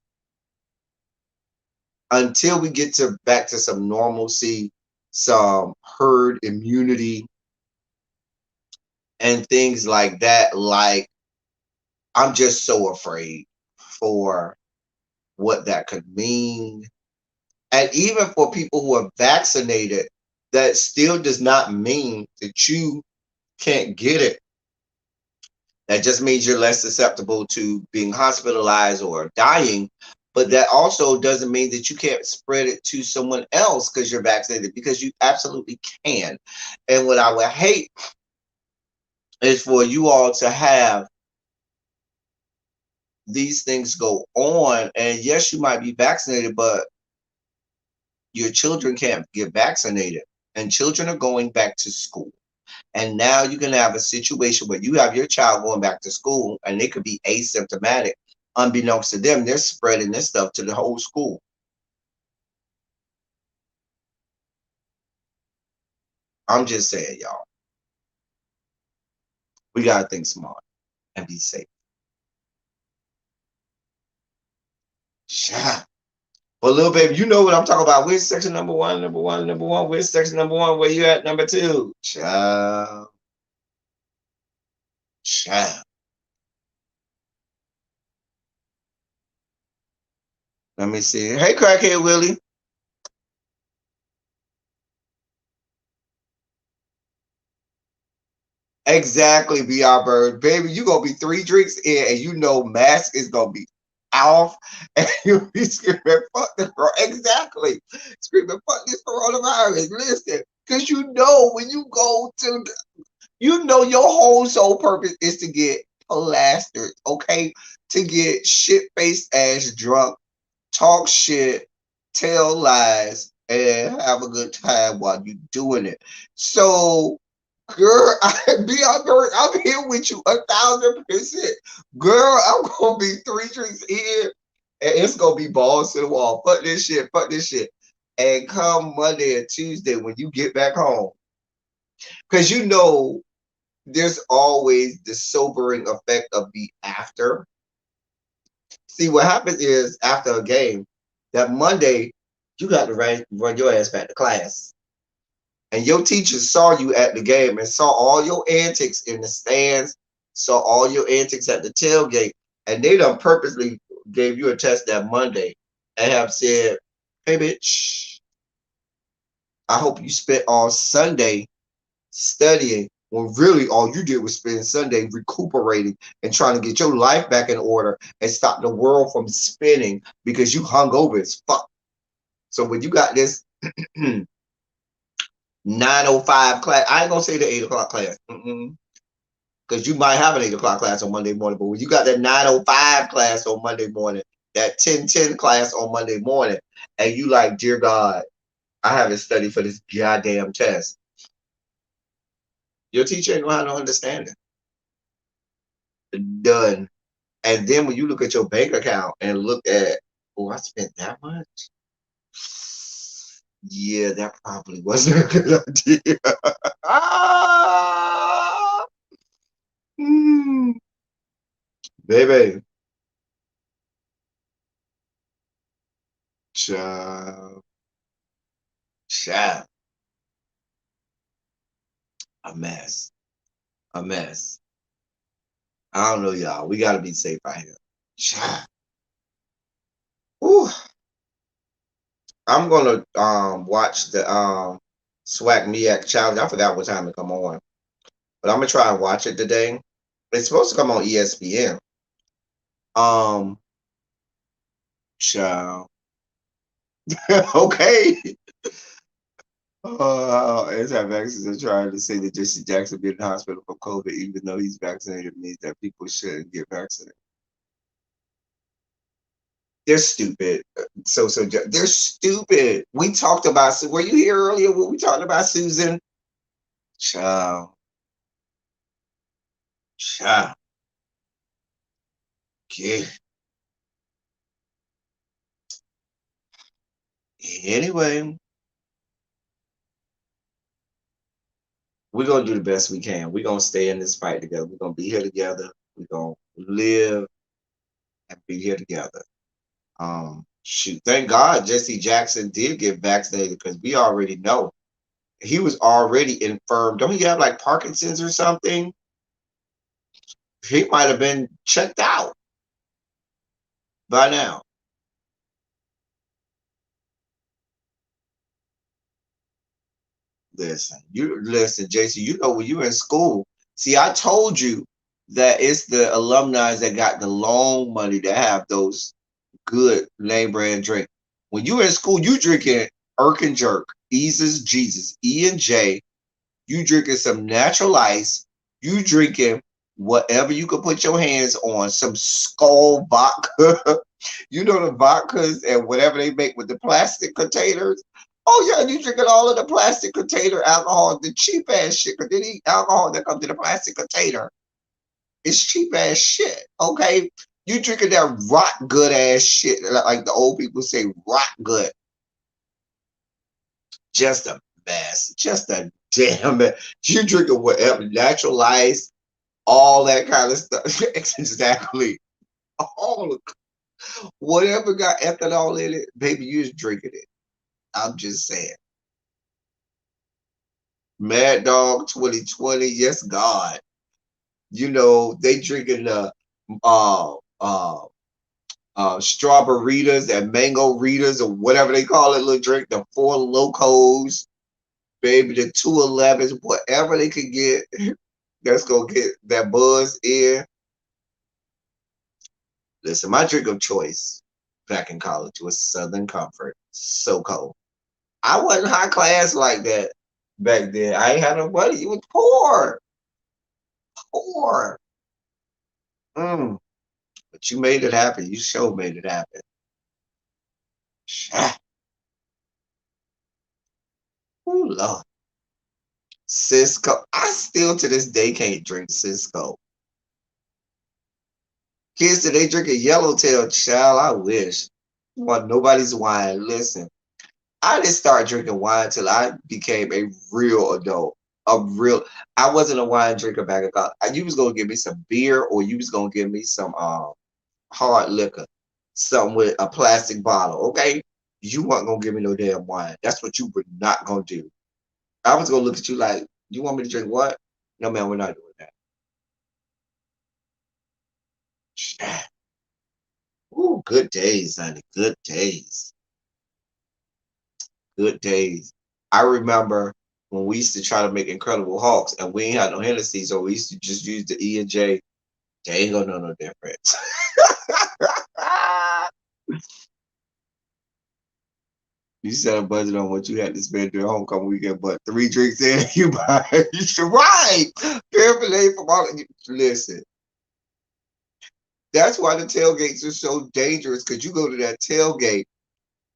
Until we get to back to some normalcy, some herd immunity, and things like that. Like, I'm just so afraid for what that could mean. And even for people who are vaccinated, that still does not mean that you can't get it. That just means you're less susceptible to being hospitalized or dying. But that also doesn't mean that you can't spread it to someone else because you're vaccinated, because you absolutely can. And what I would hate is for you all to have these things go on. And yes, you might be vaccinated, but your children can't get vaccinated. And children are going back to school. And now you can have a situation where you have your child going back to school and they could be asymptomatic. Unbeknownst to them, they're spreading this stuff to the whole school. I'm just saying, y'all, we got to think smart and be safe. Yeah. But little baby, you know what I'm talking about. Where's section number one, number one, number one? Where's section number one? Where you at number two? Child. Child. Let me see. Hey, crackhead Willie. Exactly, BR Bird. Baby, you gonna be 3 drinks in and you know mask is gonna be off and you'll be screaming, fuck this bro. Exactly. Screaming, fuck this coronavirus. Listen, because you know when you go to you know your whole sole purpose is to get plastered, okay? To get shit-faced ass drunk, talk shit, tell lies, and have a good time while you doing it. So, girl, I'm here with you 1,000%. Girl, I'm gonna be 3 drinks in, and it's gonna be balls to the wall. Fuck this shit, fuck this shit. And come Monday and Tuesday when you get back home, because you know there's always the sobering effect of the after. See, what happens is after a game, that Monday, you got to run your ass back to class. And your teacher saw you at the game and saw all your antics in the stands, saw all your antics at the tailgate, and they done purposely gave you a test that Monday and have said, hey, bitch, I hope you spent all Sunday studying when really all you did was spend Sunday recuperating and trying to get your life back in order and stop the world from spinning because you hung over as fuck. So when you got this 9:05 class, I ain't gonna say the 8 o'clock class, because you might have an 8 o'clock class on Monday morning, but when you got that 9:05 class on Monday morning, that 10:10 class on Monday morning, and you like, dear God, I haven't studied for this goddamn test. Your teacher ain't gonna have no understanding. Done. And then when you look at your bank account and look at, oh, I spent that much. Yeah, that probably wasn't a good idea. ah, mm, baby, child, child, a mess, a mess. I don't know, y'all. We gotta be safe out here. Child. Ooh, I'm gonna watch the Swag Miak challenge. I forgot what time to come on. but I'm gonna try and watch it today. It's supposed to come on ESPN. Um, child. Okay. Anti-vaxxers are trying to say that Jesse Jackson being in the hospital for COVID, even though he's vaccinated, means that people shouldn't get vaccinated. They're stupid. They're stupid. We talked about. Were you here earlier when we talked about Susan? Child, child. Yeah. Anyway, we're gonna do the best we can. We're gonna stay in this fight together. We're gonna be here together. We're gonna live and be here together. Shoot, thank God Jesse Jackson did get vaccinated because we already know he was already infirmed. Don't he have like Parkinson's or something? He might have been checked out by now. Listen, Jason. You know when you in school. See, I told you that it's the alumni that got the loan money to have those good name brand drink. When you in school, you drinking Irk and Jerk, Eases Jesus, E and J. You drinking some natural ice. You drinking whatever you can put your hands on. Some Skull vodka. You know the vodkas and whatever they make with the plastic containers. Oh yeah, you drinking all of the plastic container alcohol, the cheap ass shit. Cause any alcohol that comes in a plastic container is cheap ass shit. Okay, you drinking that rot good ass shit, like the old people say, rot good. Just a mess. Just a damn mess. You drinking whatever, natural ice, all that kind of stuff. Exactly. All of, whatever got ethanol in it, baby, you just drinking it. I'm just saying. Mad Dog 2020, yes, God. You know, they drinking the uh uh strawberries and mango readers or whatever they call it, little drink, the Four Locos, baby, the 211s, whatever they could get that's gonna get that buzz in. Listen, my drink of choice back in college was Southern Comfort. So cold. I wasn't high class like that back then. I ain't had no money. You was poor. Poor. Mm. But you made it happen. You sure made it happen. Ooh, Lord. Cisco. I still to this day can't drink Cisco. Kids today drinking Yellowtail, child. I wish. Want nobody's wine. Listen, I didn't start drinking wine till I became a real adult. A real. I wasn't a wine drinker back in college. You was gonna give me some beer, or you was gonna give me some hard liquor, something with a plastic bottle. Okay, you weren't gonna give me no damn wine. That's what you were not gonna do. I was gonna look at you like, you want me to drink what? No, man, we're not doing that. Ooh, good days, honey. Good days. Good days. I remember when we used to try to make Incredible Hulks and we ain't had no Hennessy, so we used to just use the E and J. They ain't gonna know no difference. You set a budget on what you had to spend during homecoming weekend, but 3 drinks in, you buy. You should right. Paraphernalia from all. Listen, that's why the tailgates are so dangerous because you go to that tailgate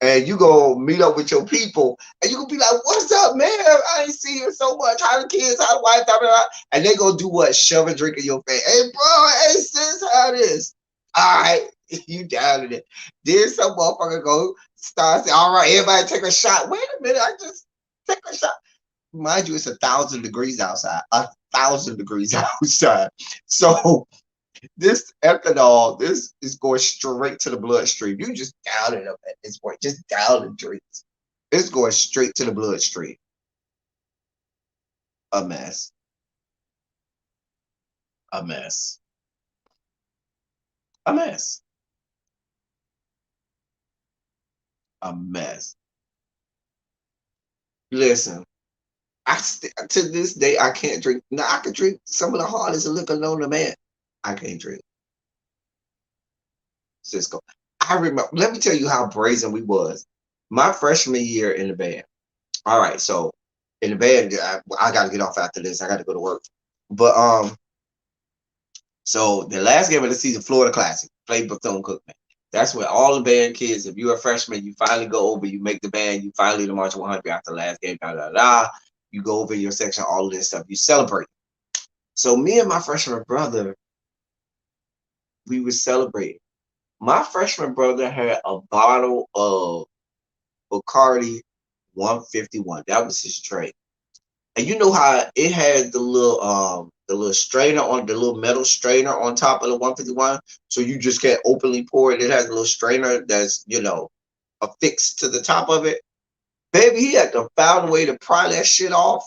and you go meet up with your people, and you gonna be like, "What's up, man? I ain't seen you so much. How the kids? How the wife? Blah, blah, blah." And they gonna do what? Shove a drink in your face. Hey, bro. Hey, sis. How this? All right, you down in it. Then some motherfucker go start saying, "All right, everybody take a shot." Wait a minute, I just take a shot. Mind you, it's 1,000 degrees outside. 1,000 degrees outside. So this ethanol, this is going straight to the bloodstream. You just down it up at this point. Just down the drinks. It's going straight to the bloodstream. A mess. A mess. A mess. A mess. Listen, To this day I can't drink. Now I can drink some of the hardest liquor known to man. I can't drink Cisco. I remember. Let me tell you how brazen we was. My freshman year in the band. All right, so in the band, I got to get off after this. I got to go to work. But so the last game of the season, Florida Classic, played Bethune Cookman. That's where all the band kids, if you're a freshman, you finally go over, you make the band, you finally the March 100 after the last game, da da da. You go over your section, all of this stuff, you celebrate. So me and my freshman brother, we were celebrating. My freshman brother had a bottle of Bacardi 151. That was his trade. And you know how it had the little strainer on the little metal strainer on top of the 151, so you just can't openly pour it. It has a little strainer that's affixed to the top of it. Baby, he had to find a way to pry that shit off,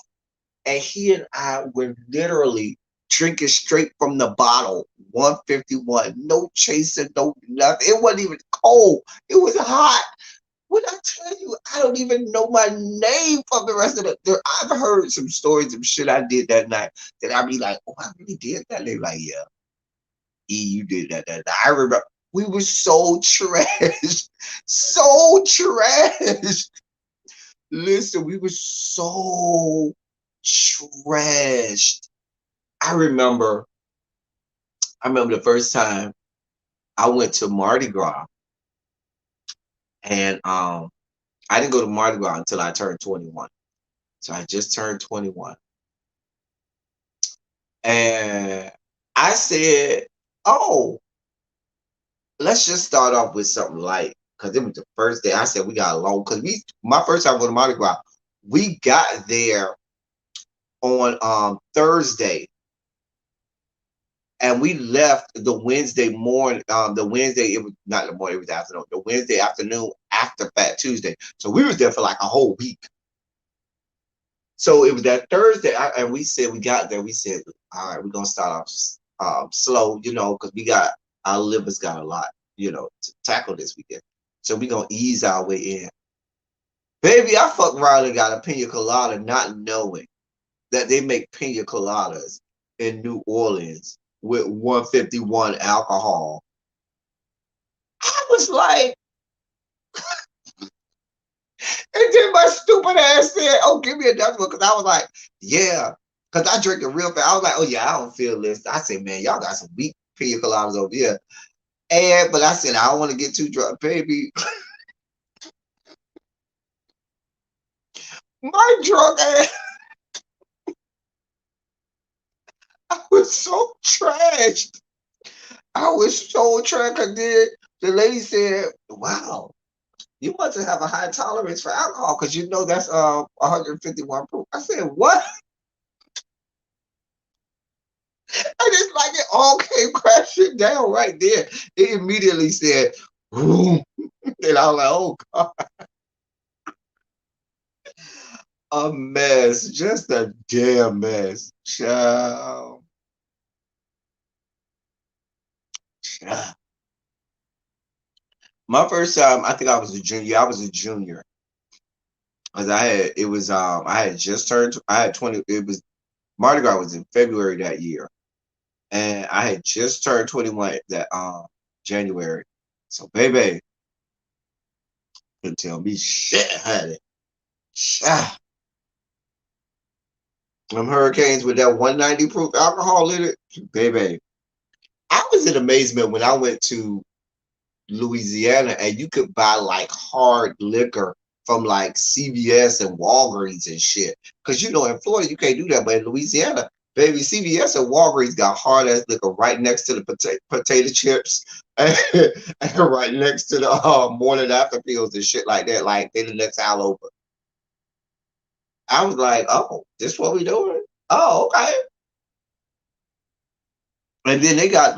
and he and I were literally drinking straight from the bottle. 151, no chaser, no nothing. It wasn't even cold. It was hot. When I tell you, I don't even know my name for the rest of the. I've heard some stories of shit I did that night that I'd be like, "Oh, I really did that." They like, "Yeah, you did that." I remember we were so trash, so trash. Listen, we were so trashed. I remember. I remember the first time I went to Mardi Gras, and I didn't go to Mardi Gras until I turned 21. So I just turned 21. And I said, "Oh, let's just start off with something light." Because it was the first day. I said we got along. Because my first time going to Mardi Gras, we got there on Thursday. And we left the Wednesday morning. The Wednesday, it was not the morning, it was the afternoon. The Wednesday afternoon after Fat Tuesday. So we was there for like a whole week. So it was that Thursday, and we said we got there. We said, "All right, we're gonna start off slow, because we got our livers got a lot, to tackle this weekend. So we're gonna ease our way in." Baby, I fucked around and got a pina colada, not knowing that they make pina coladas in New Orleans with 151 alcohol. I was like, and then my stupid ass said, "Oh, give me another one," because I was like, "Yeah." Because I drink it real fast. I was like, "Oh, yeah, I don't feel this." I said, "Man, y'all got some weak pina coladas over here." But I said, "I don't want to get too drunk." Baby, my drunk ass, I was so trashed. I was so trashed. Because then the lady said, "Wow, you must have a high tolerance for alcohol because that's 151 proof." I said, "What?" And it's like it all came crashing down right there. It immediately said, "Boom." And I was like, "Oh God, a mess, just a damn mess." Child. Child. My first time, I think I was a junior. I was a junior. Cause I had just turned, I had 20, it was, Mardi Gras was in February that year. And I had just turned 21 that January. So baby, couldn't tell me shit, honey. Ah, them hurricanes with that 190 proof alcohol in it, baby. I was in amazement when I went to Louisiana and you could buy like hard liquor from like CVS and Walgreens and shit. Cause in Florida you can't do that, but in Louisiana, baby, CVS and Walgreens got hard ass liquor right next to the potato chips and, right next to the morning after pills and shit like that. Like they the next aisle over. I was like, "Oh, this what we doing? Oh, okay." And then they got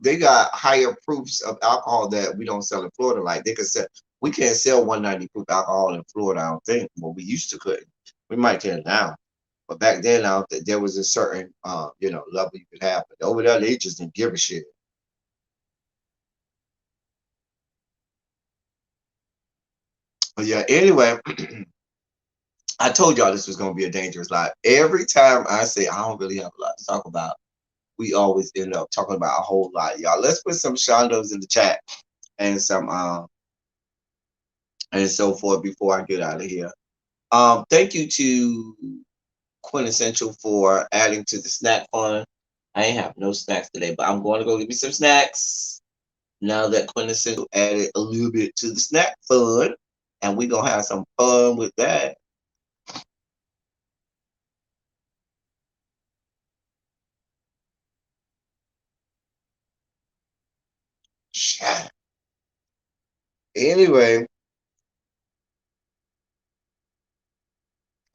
they got higher proofs of alcohol that we don't sell in Florida. Like they could sell, we can't sell 190 proof alcohol in Florida, I don't think. Well, we used to couldn't. We might can now. But back then I don't think there was a certain level you could have. But over there they just didn't give a shit. But yeah, anyway, I told y'all this was gonna be a dangerous live. Every time I say I don't really have a lot to talk about, we always end up talking about a whole lot, y'all. Let's put some shondos in the chat and some and so forth before I get out of here. Thank you to Quintessential for adding to the snack fund. I ain't have no snacks today, but I'm going to go get me some snacks now that Quintessential added a little bit to the snack fund, and we're gonna have some fun with that. Chat. Anyway,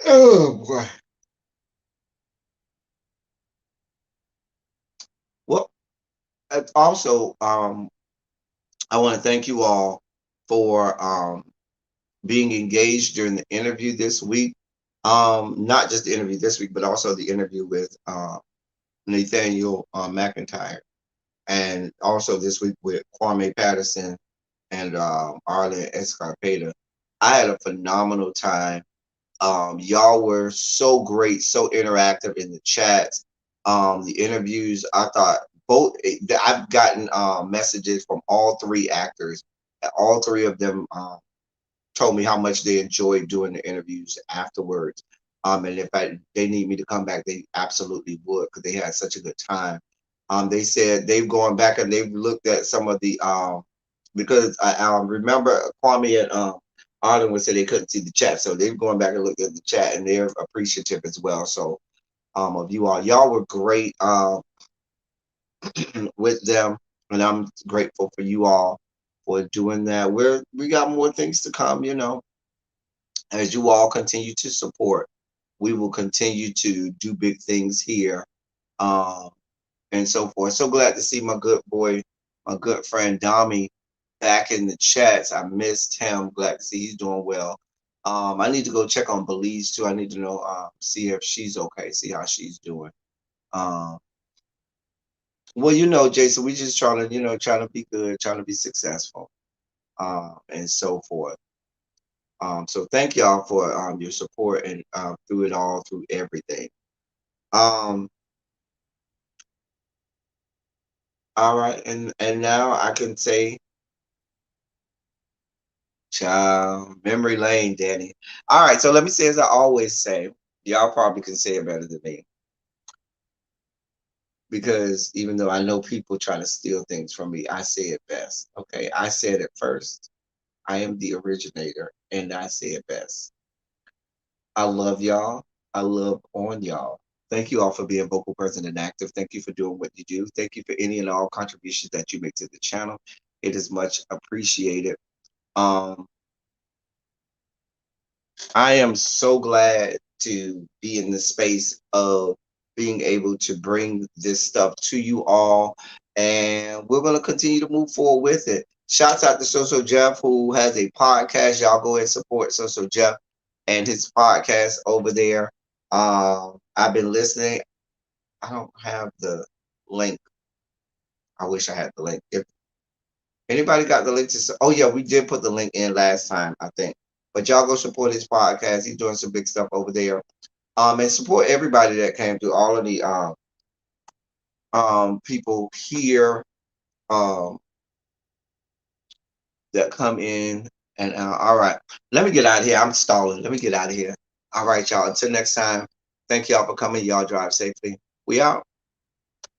oh boy. Well, also, I want to thank you all for being engaged during the interview this week. Not just the interview this week, but also the interview with Nathaniel McIntyre, and also this week with Kwame Patterson and Arlen Escarpeta. I had a phenomenal time. Y'all were so great, so interactive in the chats. The interviews, I thought both. I've gotten messages from all three actors. All three of them told me how much they enjoyed doing the interviews afterwards. And if they need me to come back, they absolutely would because they had such a good time. They said they've gone back and they've looked at some of the because I remember Kwame and Arlen would say they couldn't see the chat, so they've gone back and looked at the chat and they're appreciative as well. So of you all, y'all were great with them, and I'm grateful for you all for doing that. We got more things to come, as you all continue to support, we will continue to do big things here, um, and so forth. So glad to see my good boy, my good friend Dami back in the chats. I missed him. Glad to see he's doing well. I need to go check on Belize too. I need to know, see if she's okay, see how she's doing. Um, well, Jason, we just trying to, trying to be good, trying to be successful, and so forth. So thank y'all for your support and through it all, through everything. Um, all right, and now I can say, child, memory lane, Danny. All right, so let me say as I always say, y'all probably can say it better than me because even though I know people try to steal things from me, I say it best. Okay, I said it first. I am the originator, and I say it best. I love y'all. I love on y'all. Thank you all for being vocal, present, and active. Thank you for doing what you do. Thank you for any and all contributions that you make to the channel. It is much appreciated. Um, I am so glad to be in the space of being able to bring this stuff to you all. And we're going to continue to move forward with it. Shouts out to Social Jeff, who has a podcast. Y'all go ahead and support Social Jeff and his podcast over there. I've been listening. I don't have the link. I wish I had the link. If anybody got the link to, oh yeah, we did put the link in last time, I think. But y'all go support his podcast. He's doing some big stuff over there. And support everybody that came through. All of the people here um that come in. And all right, let me get out of here. I'm stalling. Let me get out of here. All right, y'all. Until next time. Thank y'all for coming. Y'all drive safely. We out.